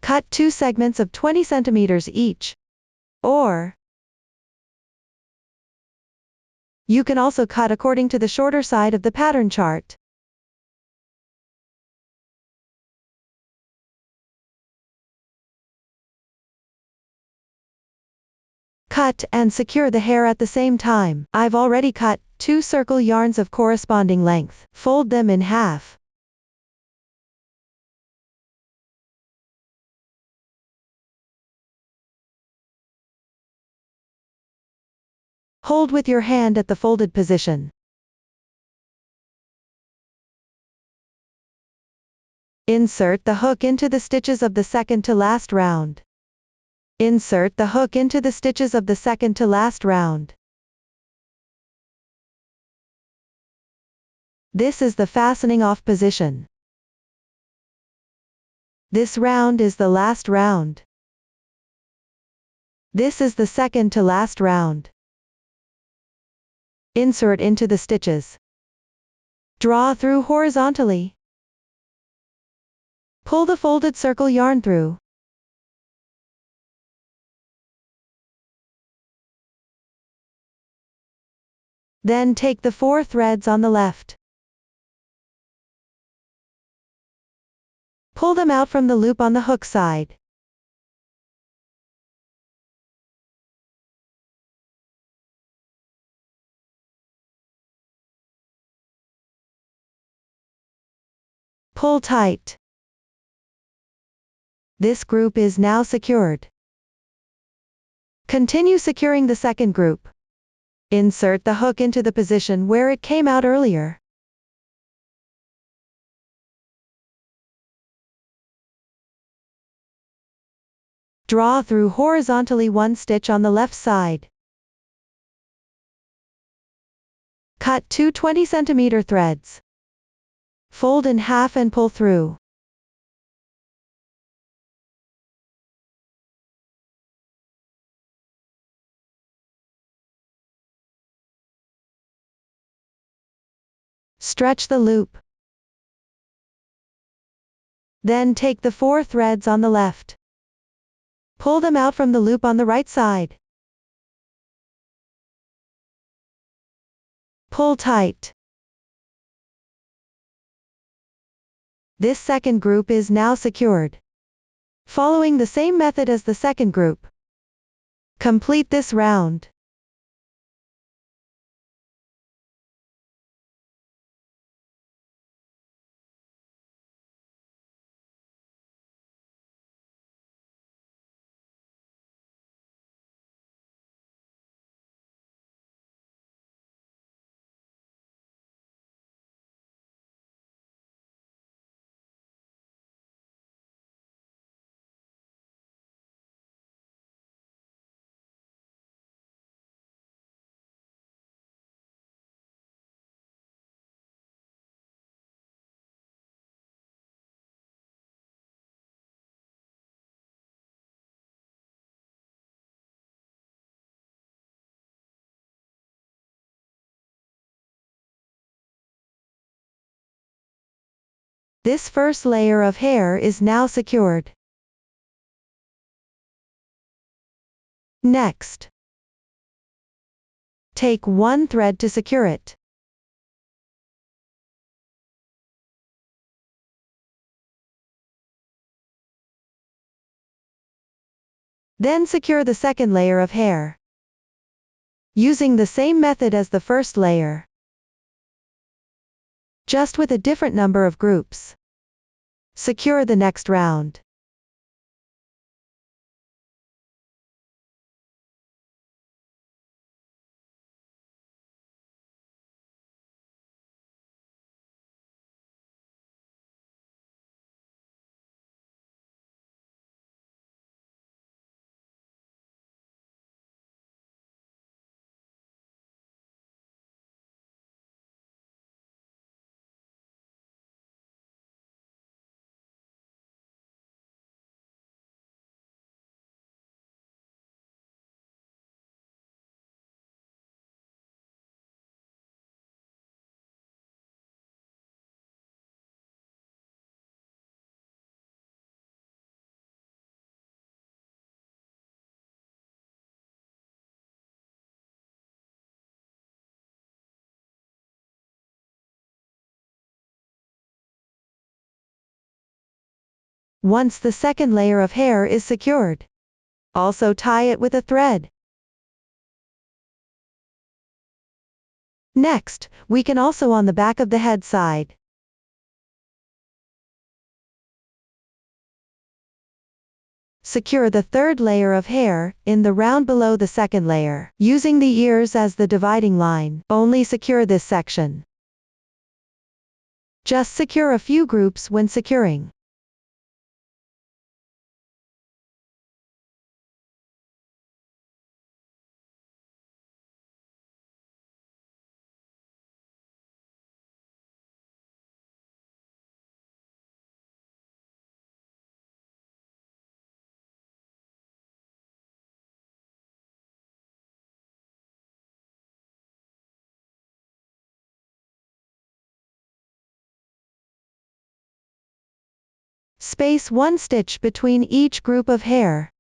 cut 2 segments of 20 centimeters each. Or you can also cut according to the shorter side of the pattern chart. Cut and secure the hair at the same time. I've already cut 2 circle yarns of corresponding length. Fold them in half. Hold with your hand at the folded position. Insert the hook into the stitches of the second to last round. Insert the hook into the stitches of the second to last round. This is the fastening off position. This round is the last round. This is the second to last round. Insert into the stitches. Draw through horizontally. Pull the folded circle yarn through. Then take the 4 threads on the left. Pull them out from the loop on the hook side. Pull tight. This group is now secured. Continue securing the second group. Insert the hook into the position where it came out earlier. Draw through horizontally 1 stitch on the left side. Cut 2 20 centimeter threads. Fold in half and pull through. Stretch the loop. Then take the 4 threads on the left. Pull them out from the loop on the right side. Pull tight. This second group is now secured. Following the same method as the second group. Complete this round. This first layer of hair is now secured. Next, take 1 thread to secure it. Then secure the second layer of hair. Using the same method as the first layer, just with a different number of groups. Secure the next round. once the second layer of hair is secured. Also tie it with a thread. Next, we can also on the back of the head side. Secure the third layer of hair, in the round below the second layer. Using the ears as the dividing line, only secure this section. Just secure a few groups when securing. Space one stitch between each group of hair.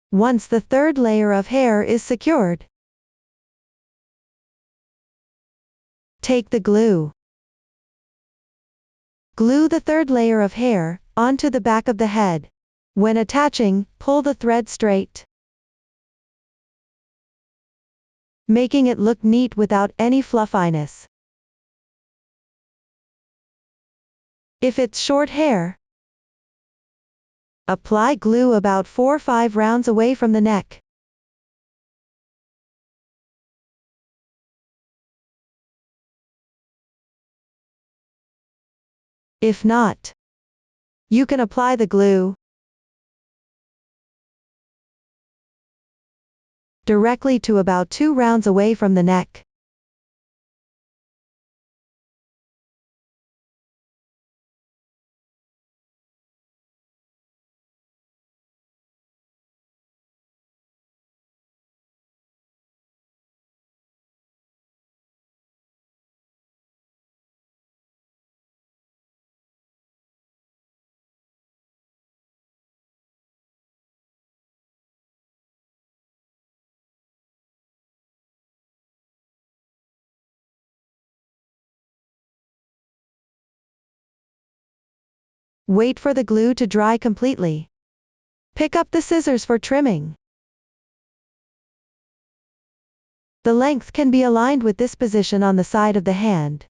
Once the third layer of hair is secured, take the glue. Glue the third layer of hair onto the back of the head. When attaching, pull the thread straight, making it look neat without any fluffiness. If it's short hair, apply glue about 4 or 5 rounds away from the neck. If not, you can apply the glue directly to about 2 rounds away from the neck. Wait for the glue to dry completely. Pick up the scissors for trimming. The length can be aligned with this position on the side of the hand.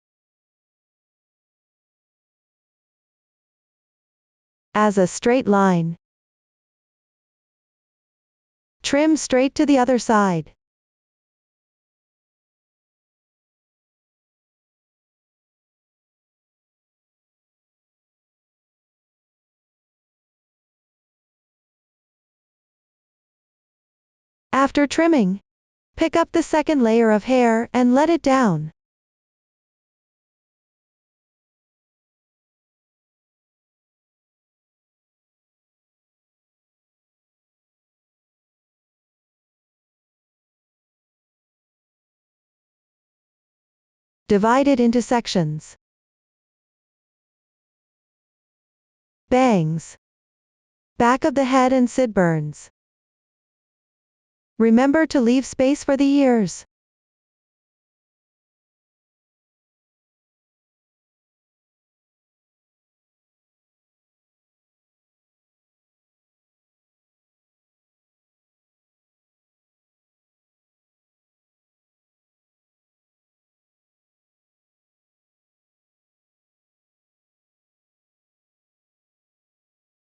As a straight line. Trim straight to the other side. After trimming, pick up the second layer of hair and let it down. Divide it into sections. Bangs. Back of the head and sideburns. Remember to leave space for the ears.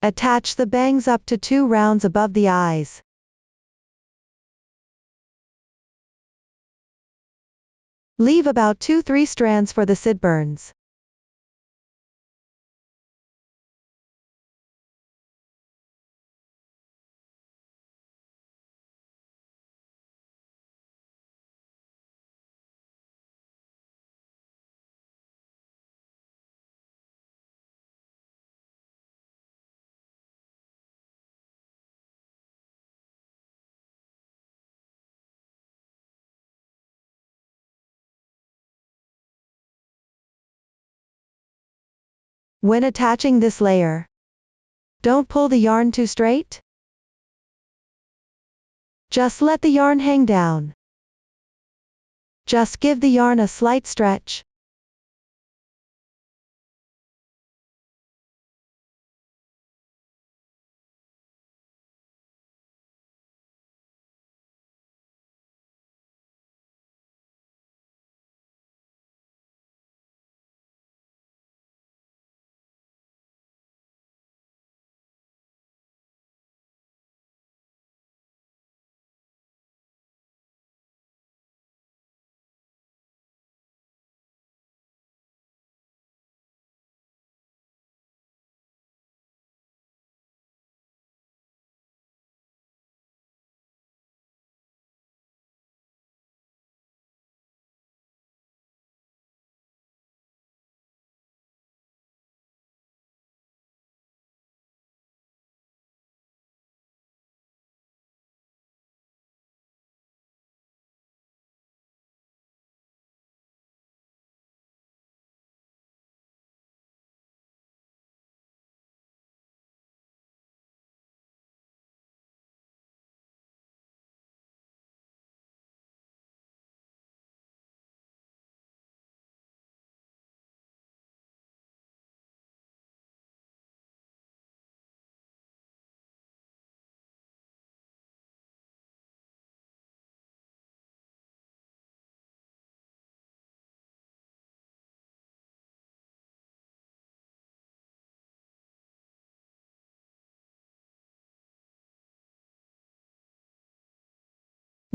Attach the bangs up to 2 rounds above the eyes. Leave about 2-3 strands for the sideburns. When attaching this layer, don't pull the yarn too straight. Just let the yarn hang down. Just give the yarn a slight stretch.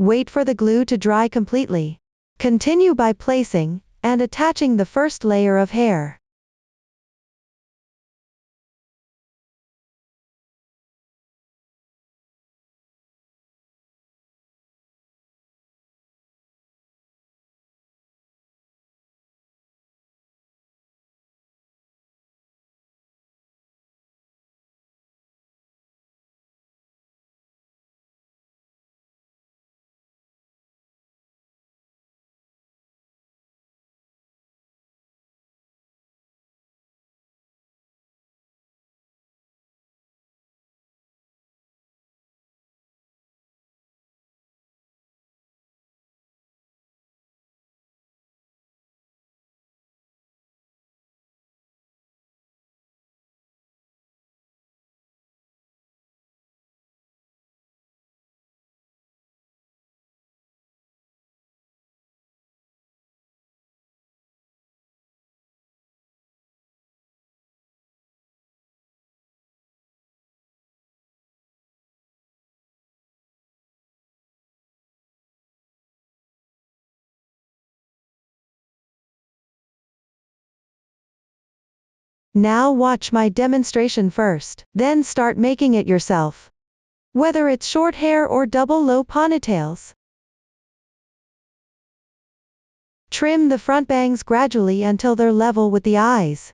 Wait for the glue to dry completely. Continue by placing and attaching the first layer of hair. Now watch my demonstration first, then start making it yourself. Whether it's short hair or double low ponytails. Trim the front bangs gradually until they're level with the eyes.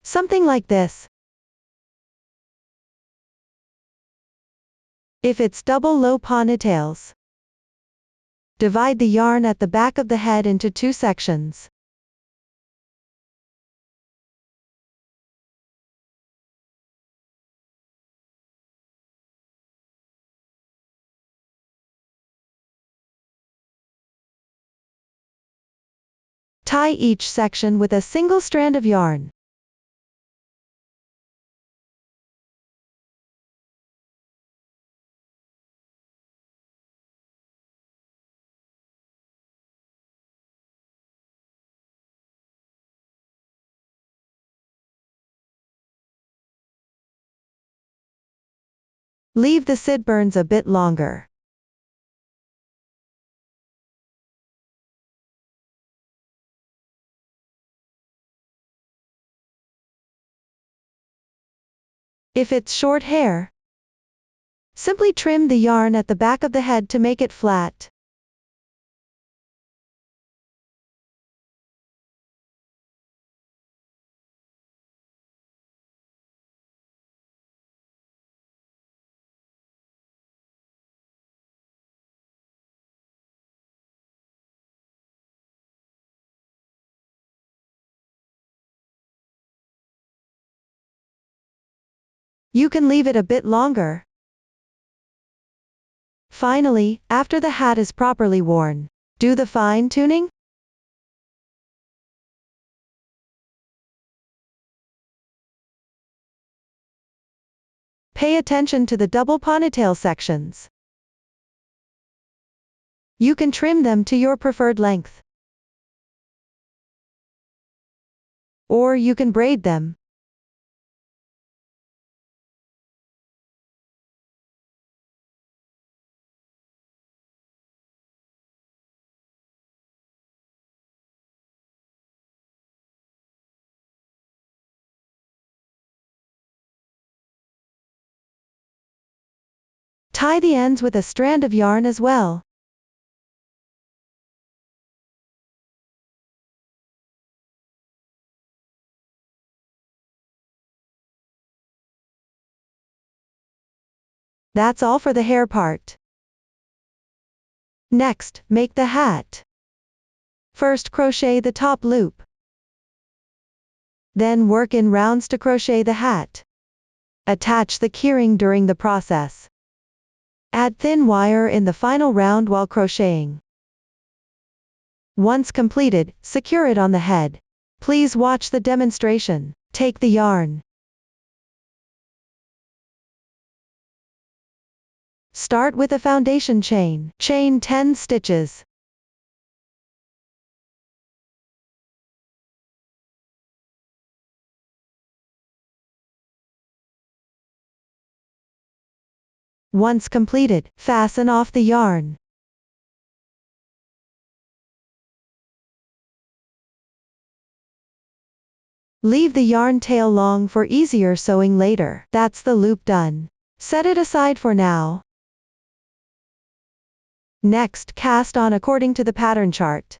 Something like this. If it's double low ponytails, divide the yarn at the back of the head into 2 sections. Tie each section with a single strand of yarn. Leave the sideburns a bit longer. If it's short hair, simply trim the yarn at the back of the head to make it flat. You can leave it a bit longer. Finally, after the hat is properly worn, do the fine-tuning. Pay attention to the double ponytail sections. You can trim them to your preferred length, or you can braid them. Tie the ends with a strand of yarn as well. That's all for the hair part. Next, make the hat. First crochet the top loop. Then work in rounds to crochet the hat. Attach the keyring during the process. Add thin wire in the final round while crocheting. Once completed, secure it on the head. Please watch the demonstration. Take the yarn. Start with a foundation chain. Chain 10 stitches. Once completed, fasten off the yarn. Leave the yarn tail long for easier sewing later. That's the loop done. Set it aside for now. Next, cast on according to the pattern chart.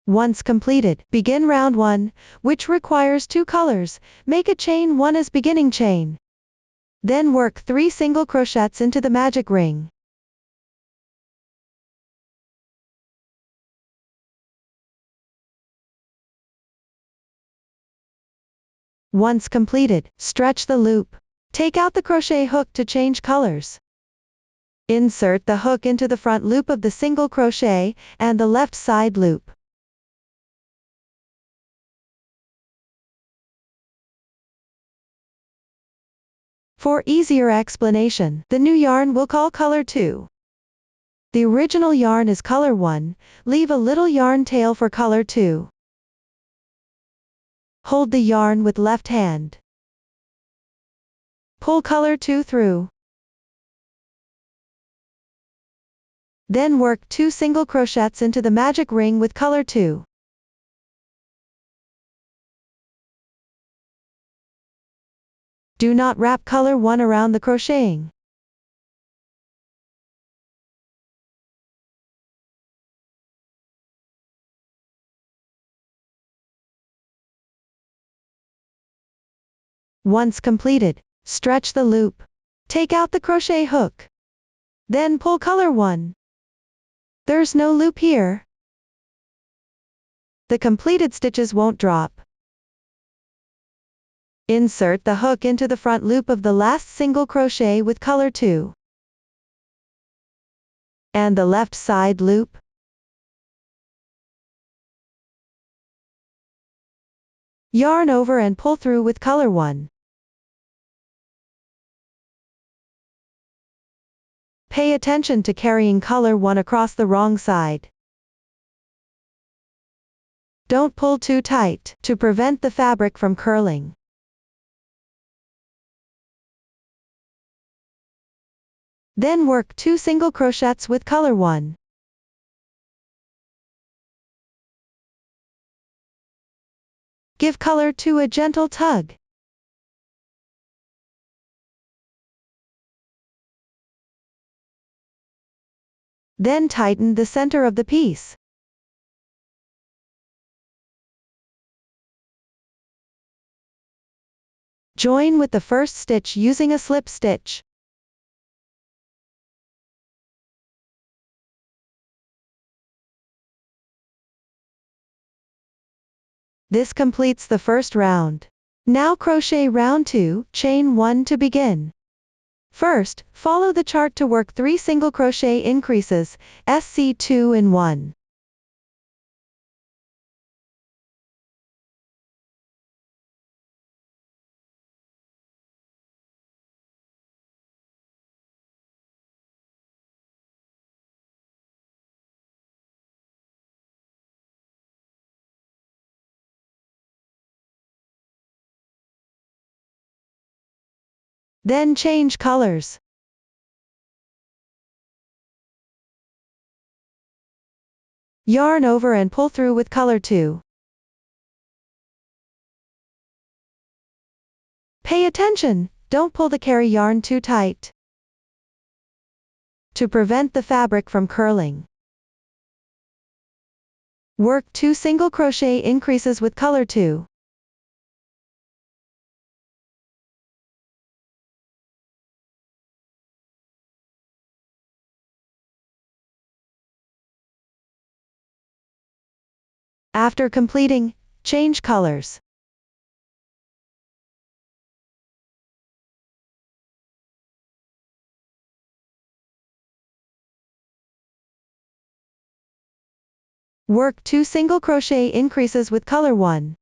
Once completed, begin round 1, which requires 2 colors. Make a chain 1 as beginning chain. Then work 3 single crochets into the magic ring. Once completed, stretch the loop. Take out the crochet hook to change colors. Insert the hook into the front loop of the single crochet and the left side loop. For easier explanation, the new yarn we'll call color 2. The original yarn is color 1, leave a little yarn tail for color 2. Hold the yarn with left hand. Pull color 2 through. Then work 2 single crochets into the magic ring with color 2. Do not wrap color 1 around the crocheting. Once completed, stretch the loop. Take out the crochet hook. Then pull color 1. There's no loop here. The completed stitches won't drop. Insert the hook into the front loop of the last single crochet with color 2. And the left side loop. Yarn over and pull through with color 1. Pay attention to carrying color 1 across the wrong side. Don't pull too tight to prevent the fabric from curling. Then work 2 single crochets with color 1. Give color to a gentle tug. Then tighten the center of the piece. Join with the first stitch using a slip stitch. This completes the first round. Now crochet round 2, chain 1 to begin. First, follow the chart to work 3 single crochet increases, SC2 in 1. Then change colors. Yarn over and pull through with color 2. Pay attention, don't pull the carry yarn too tight to prevent the fabric from curling. Work 2 single crochet increases with color 2. After completing, change colors. Work 2 single crochet increases with color 1.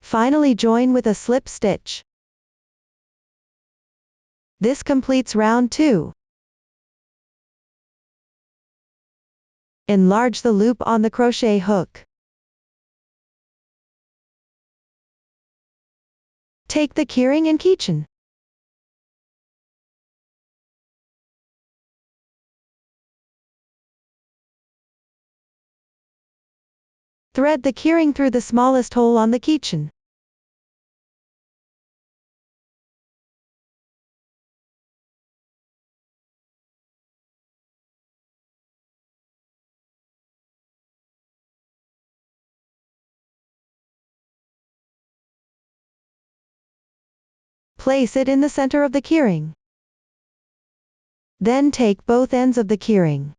Finally join with a slip stitch. This completes round 2. Enlarge the loop on the crochet hook. Take the keyring and keychain. Thread the keyring through the smallest hole on the keychain. Place it in the center of the keyring. Then take both ends of the keyring.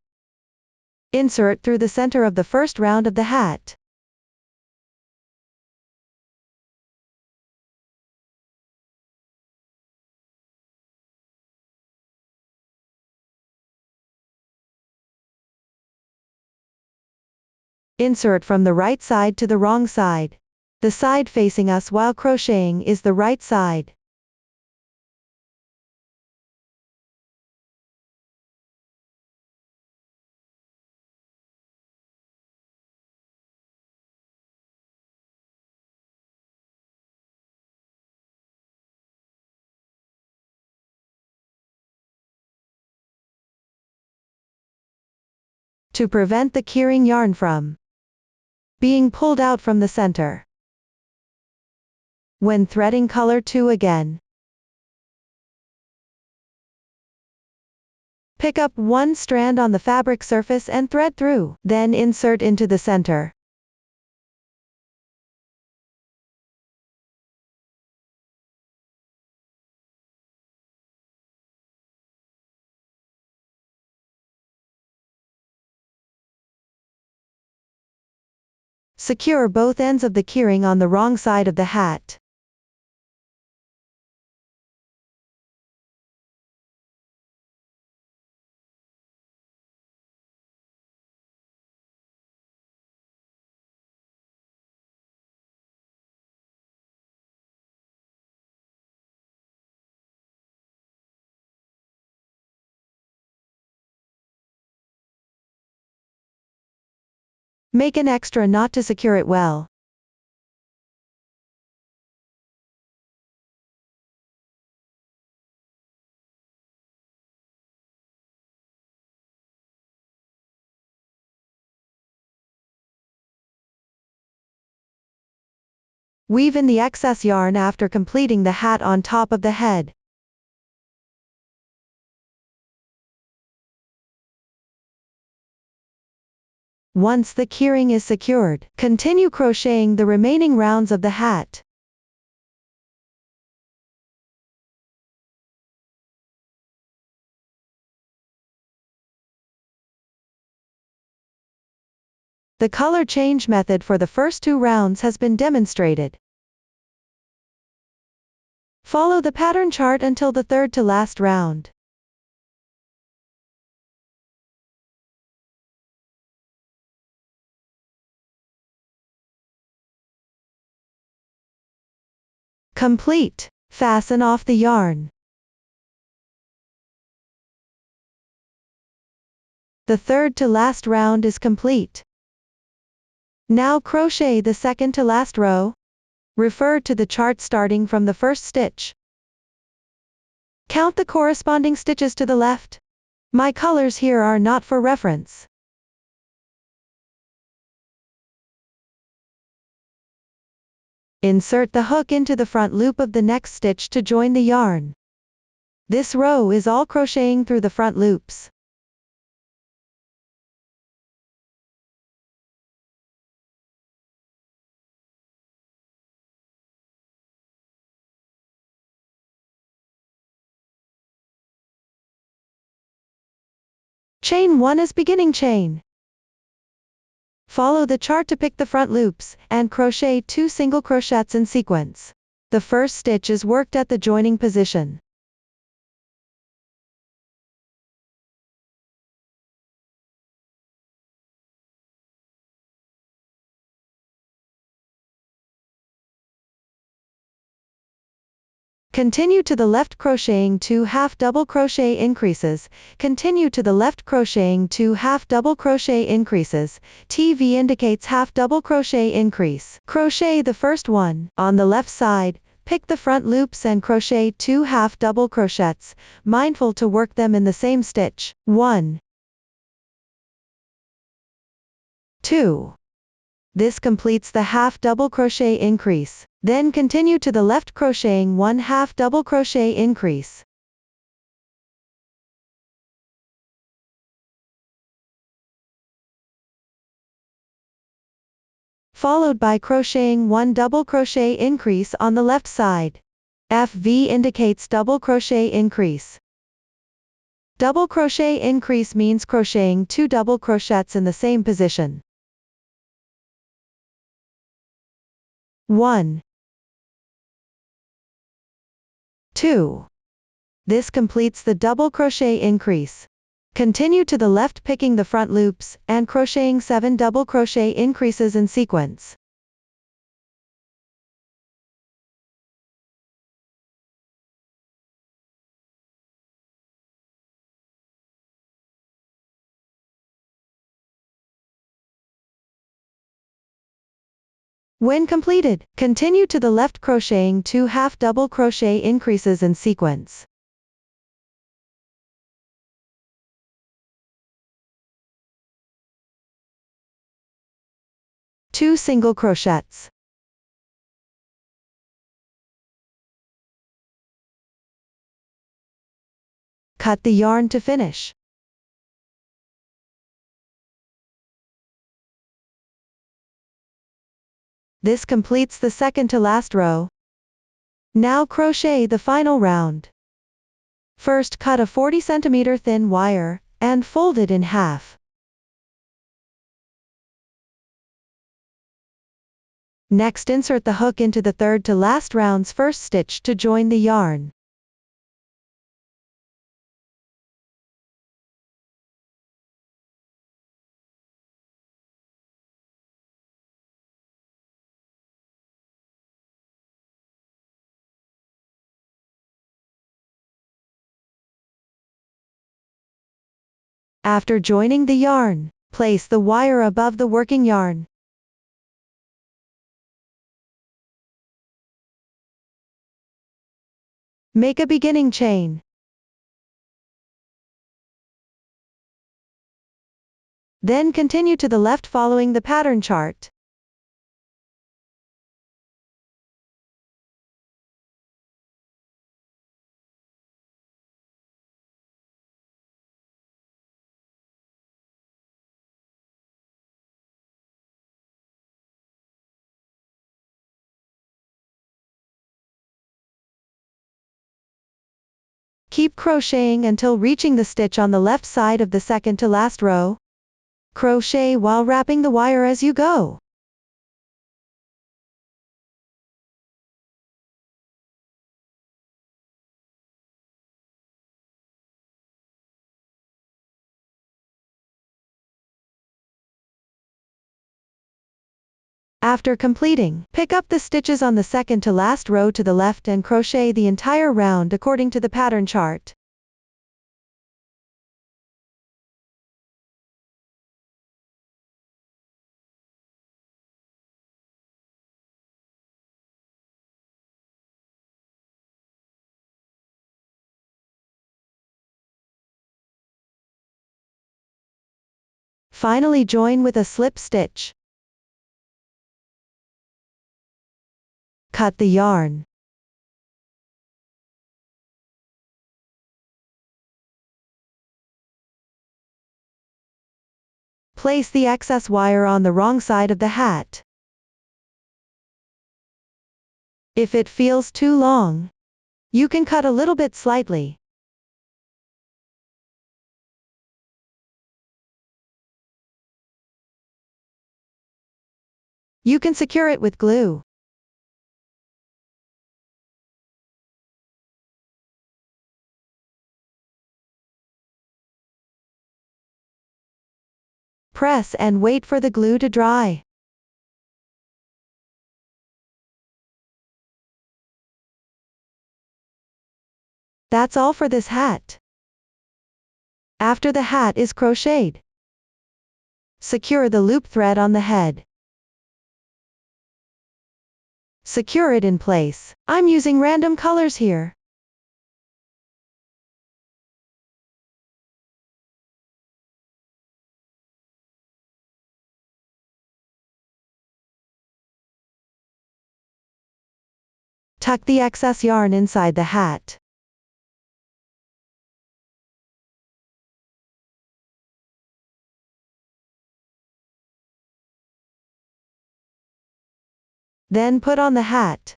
Insert through the center of the first round of the hat. Insert from the right side to the wrong side. The side facing us while crocheting is the right side. To prevent the keyring yarn from being pulled out from the center. When threading color 2 again, pick up one strand on the fabric surface and thread through, then insert into the center. Secure both ends of the keyring on the wrong side of the hat. Make an extra knot to secure it well. Weave in the excess yarn after completing the hat on top of the head. Once the keyring is secured, continue crocheting the remaining rounds of the hat. The color change method for the first 2 rounds has been demonstrated. Follow the pattern chart until the third to last round. Complete. Fasten off the yarn. The third to last round is complete. Now crochet the second to last row. Refer to the chart starting from the first stitch. Count the corresponding stitches to the left. My colors here are not for reference. Insert the hook into the front loop of the next stitch to join the yarn. This row is all crocheting through the front loops. Chain 1 as beginning chain. Follow the chart to pick the front loops, and crochet 2 single crochets in sequence. The first stitch is worked at the joining position. Continue to the left crocheting 2 half double crochet increases, continue to the left crocheting 2 half double crochet increases, TV indicates half double crochet increase. Crochet the first one, on the left side, pick the front loops and crochet 2 half double crochets, mindful to work them in the same stitch. 1, 2. This completes the half double crochet increase. Then continue to the left crocheting 1 half double crochet increase. Followed by crocheting 1 double crochet increase on the left side. FV indicates double crochet increase. Double crochet increase means crocheting 2 double crochets in the same position. 1, 2. This completes the double crochet increase. Continue to the left picking the front loops, and crocheting 7 double crochet increases in sequence. When completed, continue to the left crocheting 2 half double crochet increases in sequence. Two single crochets. Cut the yarn to finish. This completes the second to last row. Now crochet the final round. First cut a 40 cm thin wire, and fold it in half. Next insert the hook into the third to last round's first stitch to join the yarn. After joining the yarn, place the wire above the working yarn. Make a beginning chain. Then continue to the left following the pattern chart. Keep crocheting until reaching the stitch on the left side of the second to last row. Crochet while wrapping the wire as you go. After completing, pick up the stitches on the second to last row to the left and crochet the entire round according to the pattern chart. Finally join with a slip stitch. Cut the yarn. Place the excess wire on the wrong side of the hat. If it feels too long, you can cut a little bit slightly. You can secure it with glue. Press and wait for the glue to dry. That's all for this hat. After the hat is crocheted, secure the loop thread on the head. Secure it in place. I'm using random colors here. Tuck the excess yarn inside the hat. Then put on the hat.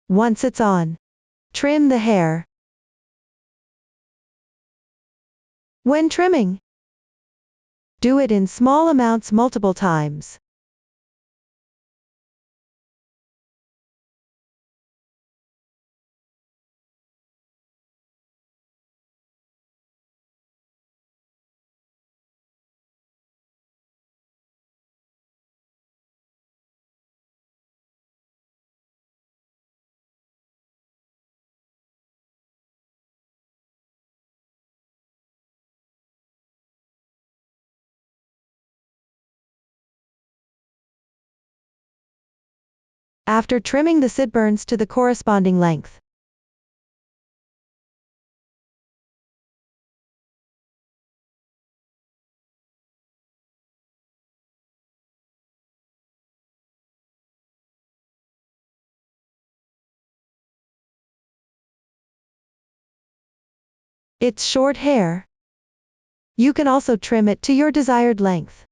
Once it's on, trim the hair. When trimming, do it in small amounts multiple times. After trimming the sideburns to the corresponding length, it's short hair. You can also trim it to your desired length.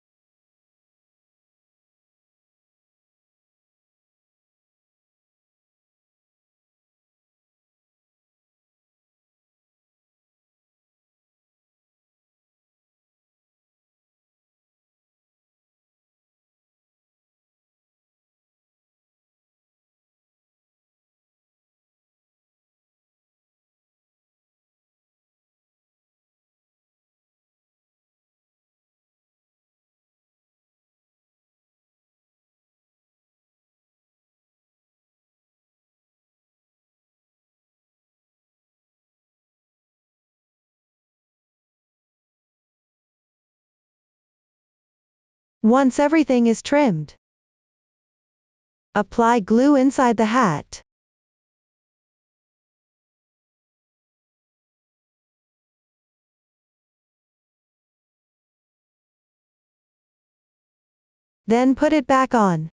Once everything is trimmed, apply glue inside the hat. Then put it back on.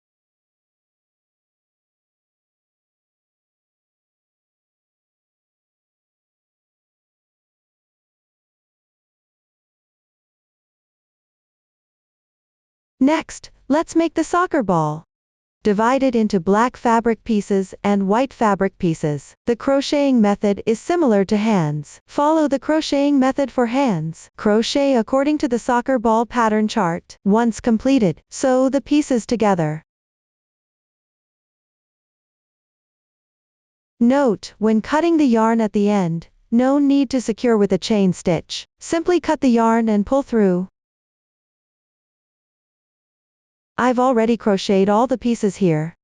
Next, let's make the soccer ball. Divide it into black fabric pieces and white fabric pieces. The crocheting method is similar to hands. Follow the crocheting method for hands. Crochet according to the soccer ball pattern chart. Once completed, sew the pieces together. Note, when cutting the yarn at the end, no need to secure with a chain stitch. Simply cut the yarn and pull through. I've already crocheted all the pieces here.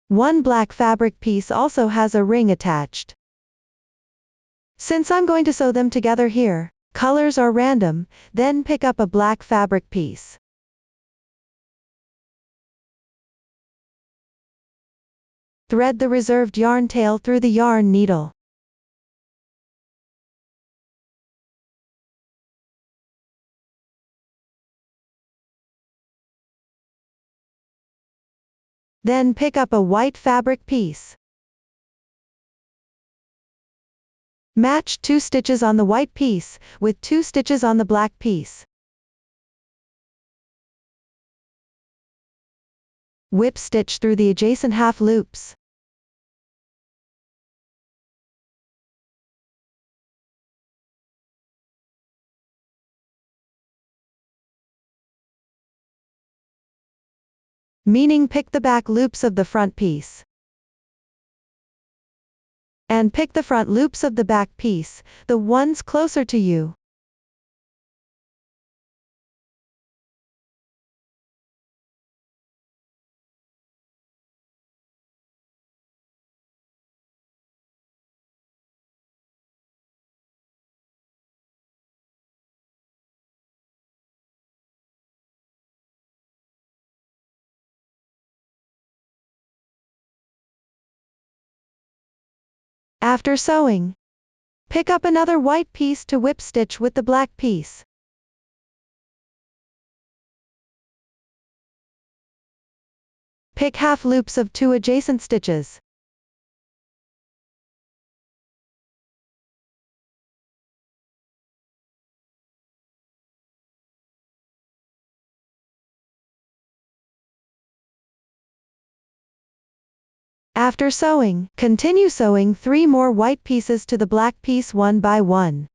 One black fabric piece also has a ring attached. Since I'm going to sew them together here, colors are random, then pick up a black fabric piece. Thread the reserved yarn tail through the yarn needle. Then pick up a white fabric piece. Match 2 stitches on the white piece, with 2 stitches on the black piece. Whip stitch through the adjacent half loops. Meaning pick the back loops of the front piece. And pick the front loops of the back piece, the ones closer to you. After sewing, pick up another white piece to whip stitch with the black piece. Pick half loops of 2 adjacent stitches. After sewing, continue sewing 3 more white pieces to the black piece one by one.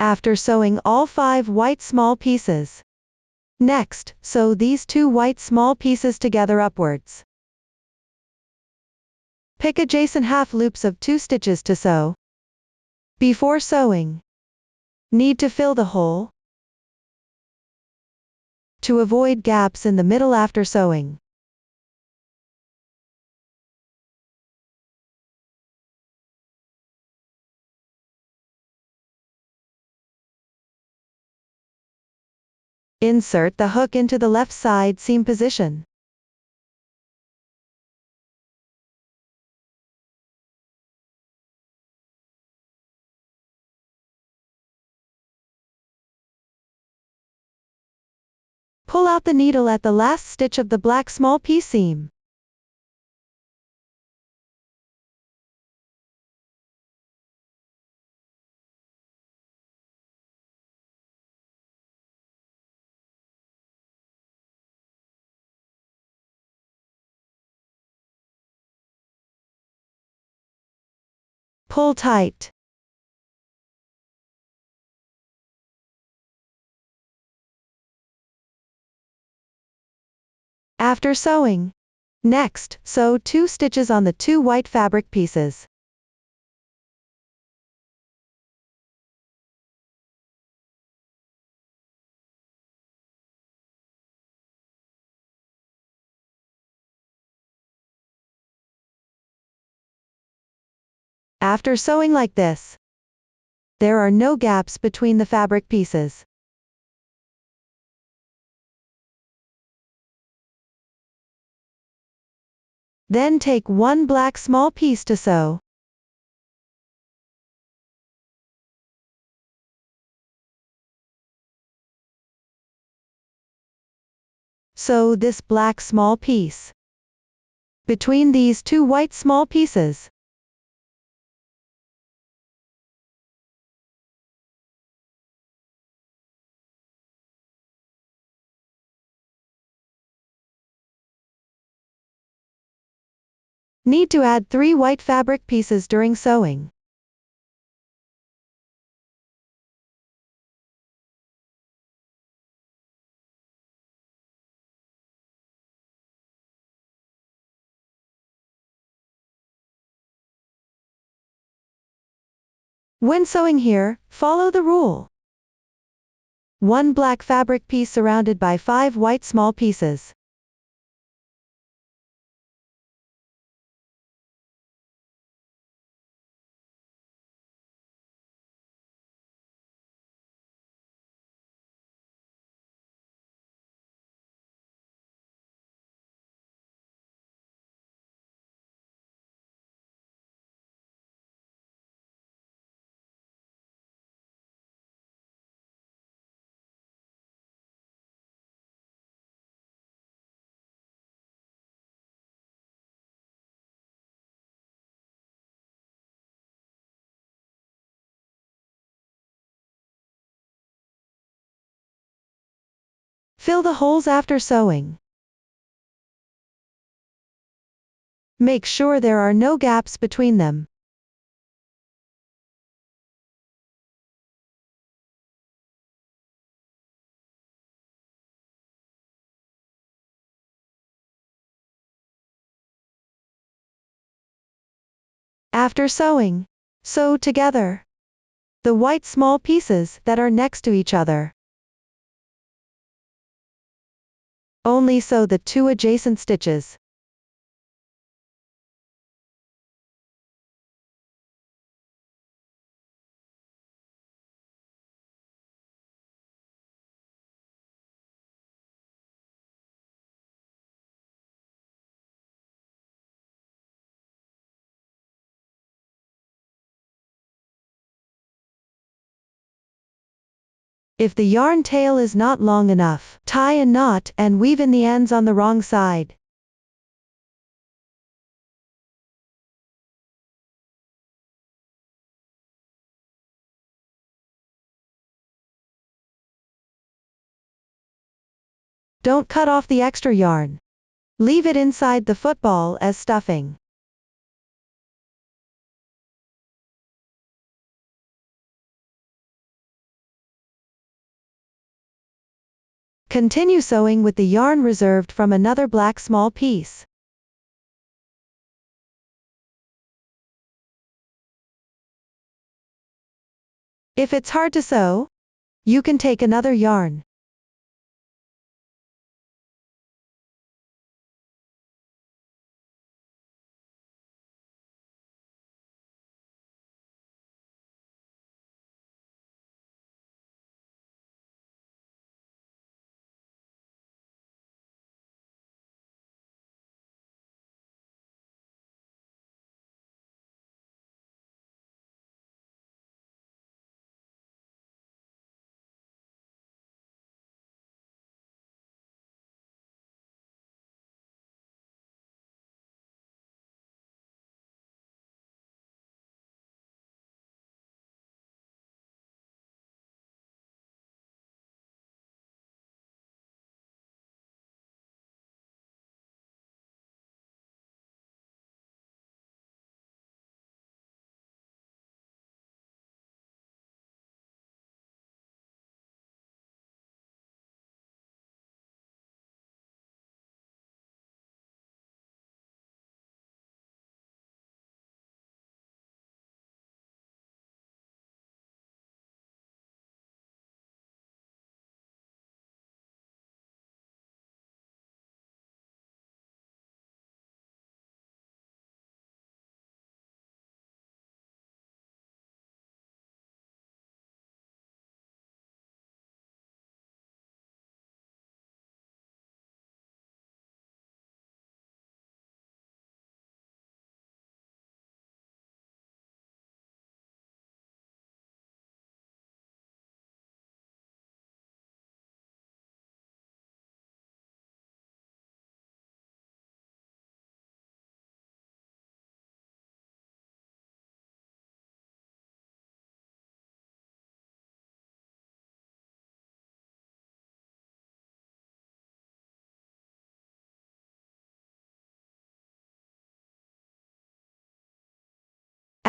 After sewing all 5 white small pieces. Next, sew these 2 white small pieces together upwards. Pick adjacent half loops of 2 stitches to sew. Before sewing, need to fill the hole to avoid gaps in the middle after sewing. Insert the hook into the left side seam position. Pull out the needle at the last stitch of the black small piece seam. Pull tight. After sewing, next, sew 2 stitches on the 2 white fabric pieces. After sewing like this, there are no gaps between the fabric pieces. Then take one black small piece to sew. Sew this black small piece between these two white small pieces. Need to add 3 white fabric pieces during sewing. When sewing here, follow the rule. 1 black fabric piece surrounded by 5 white small pieces. Fill the holes after sewing. Make sure there are no gaps between them. After sewing, sew together the white small pieces that are next to each other. Only sew the 2 adjacent stitches. If the yarn tail is not long enough, tie a knot and weave in the ends on the wrong side. Don't cut off the extra yarn. Leave it inside the football as stuffing. Continue sewing with the yarn reserved from another black small piece. If it's hard to sew, you can take another yarn.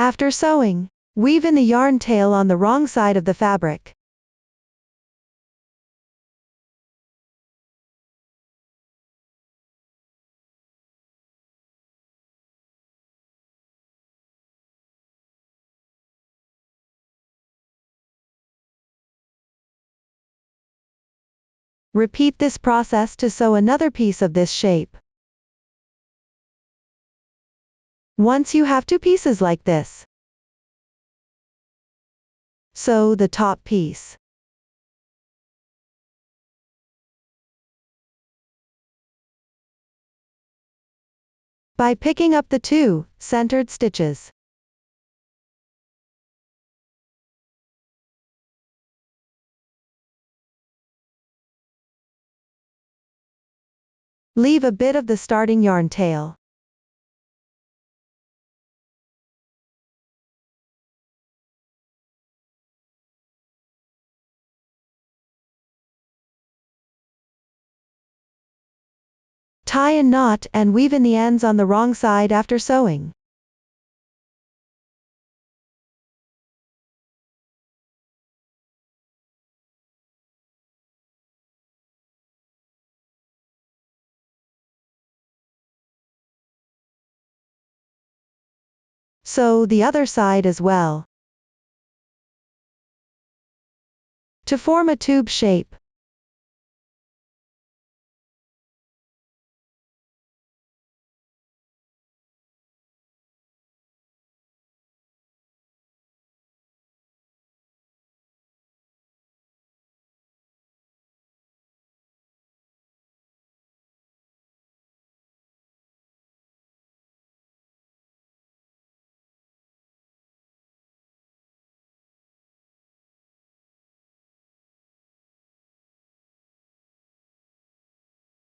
After sewing, weave in the yarn tail on the wrong side of the fabric. Repeat this process to sew another piece of this shape. Once you have two pieces like this, sew the top piece. By picking up the two centered stitches. Leave a bit of the starting yarn tail. Tie a knot and weave in the ends on the wrong side after sewing. Sew the other side as well. To form a tube shape,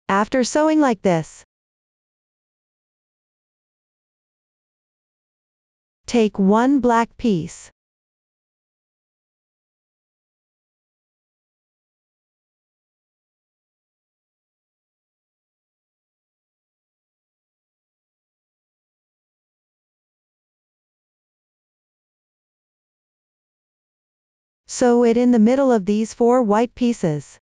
after sewing like this, take one black piece. Sew it in the middle of these four white pieces.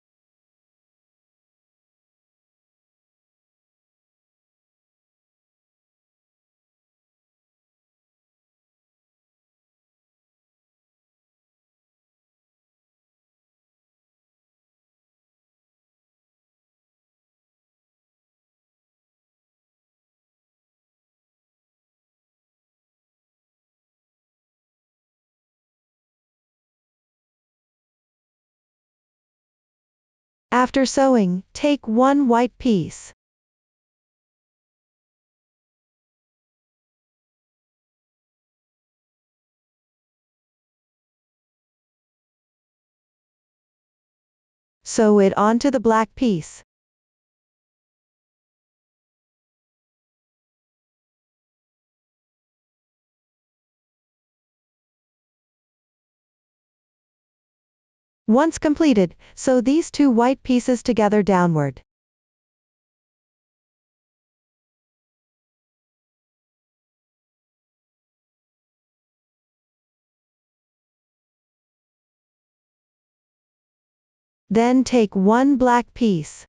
After sewing, take one white piece. Sew it onto the black piece. Once completed, sew these two white pieces together downward. Then take one black piece.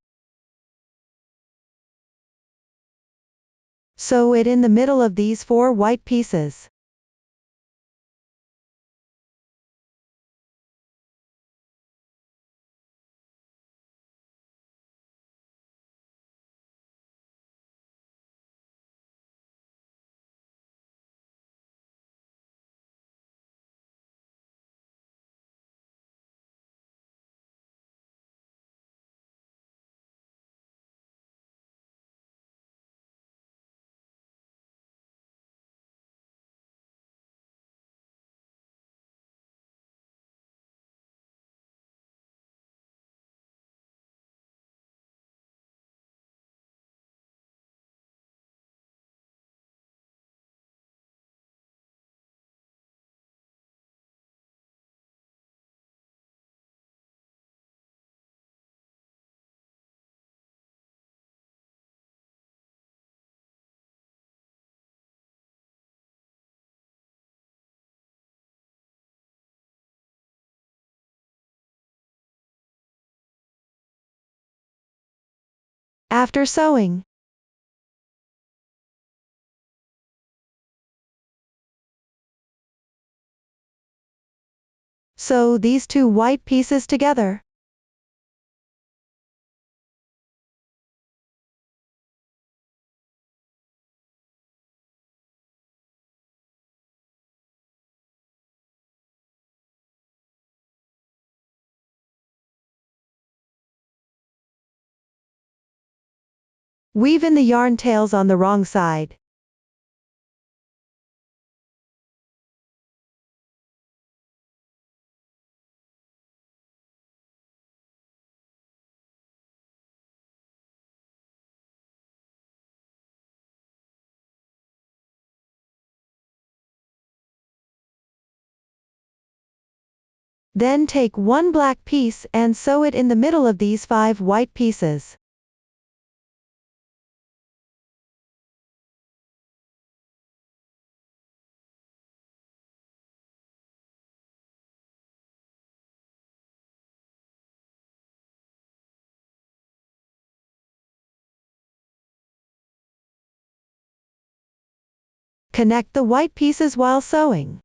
Sew it in the middle of these four white pieces. After sewing, sew these two white pieces together. Weave in the yarn tails on the wrong side. Then take one black piece and sew it in the middle of these 5 white pieces. Connect the white pieces while sewing.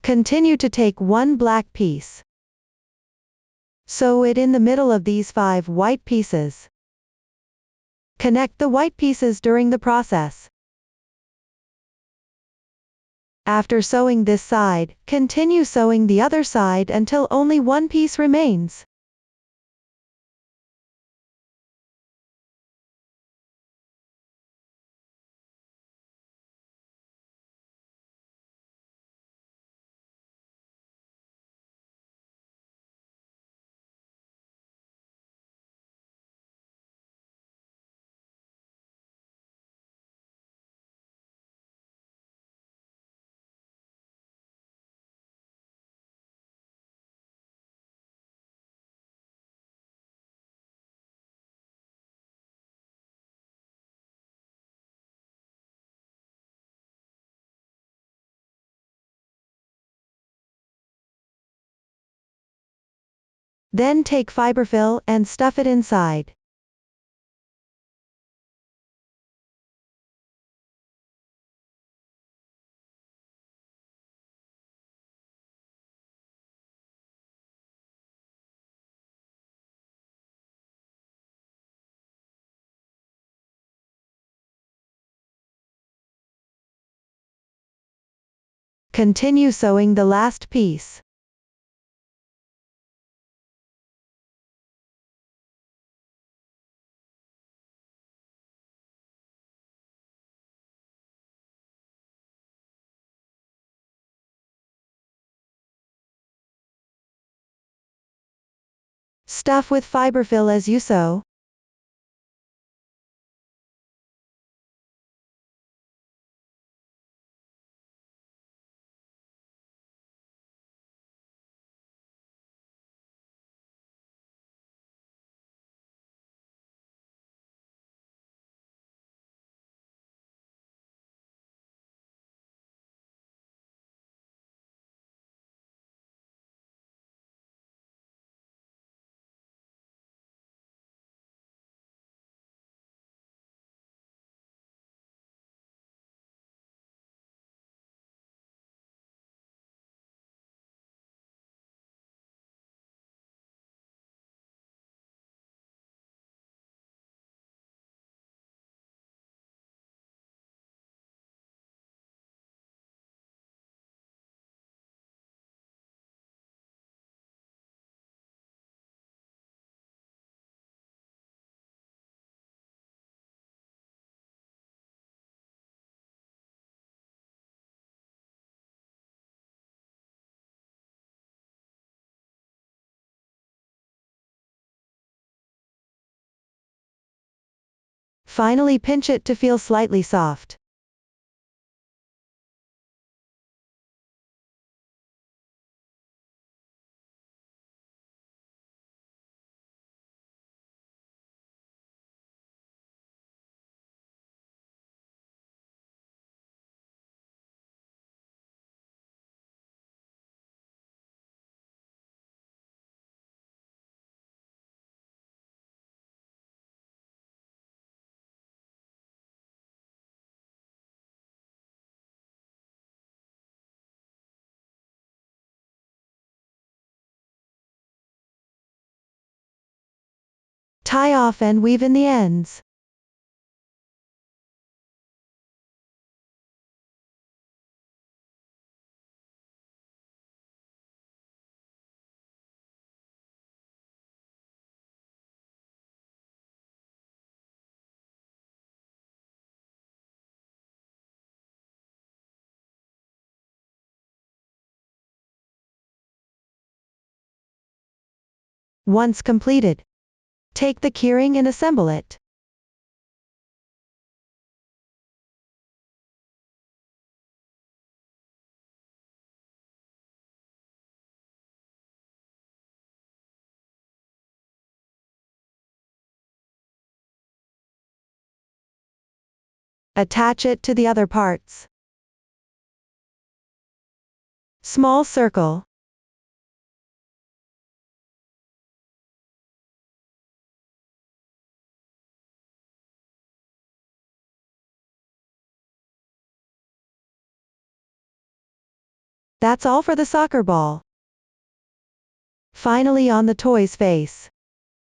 Continue to take one black piece. Sew it in the middle of these 5 white pieces. Connect the white pieces during the process. After sewing this side, continue sewing the other side until only one piece remains. Then take fiberfill and stuff it inside. Continue sewing the last piece. Stuff with fiberfill as you sew. Finally, pinch it to feel slightly soft. Tie off and weave in the ends. Once completed, take the keyring and assemble it. Attach it to the other parts. Small circle. That's all for the soccer ball. Finally, on the toy's face,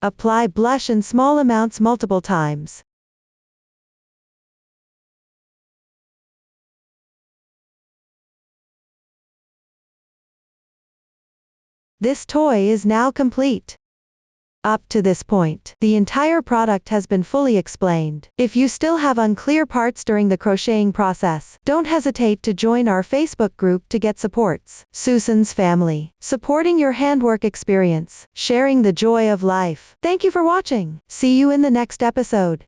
apply blush in small amounts multiple times. This toy is now complete. Up to this point, the entire product has been fully explained. If you still have unclear parts during the crocheting process, don't hesitate to join our Facebook group to get supports. Susan's Family, supporting your handwork experience, sharing the joy of life. Thank you for watching. See you in the next episode.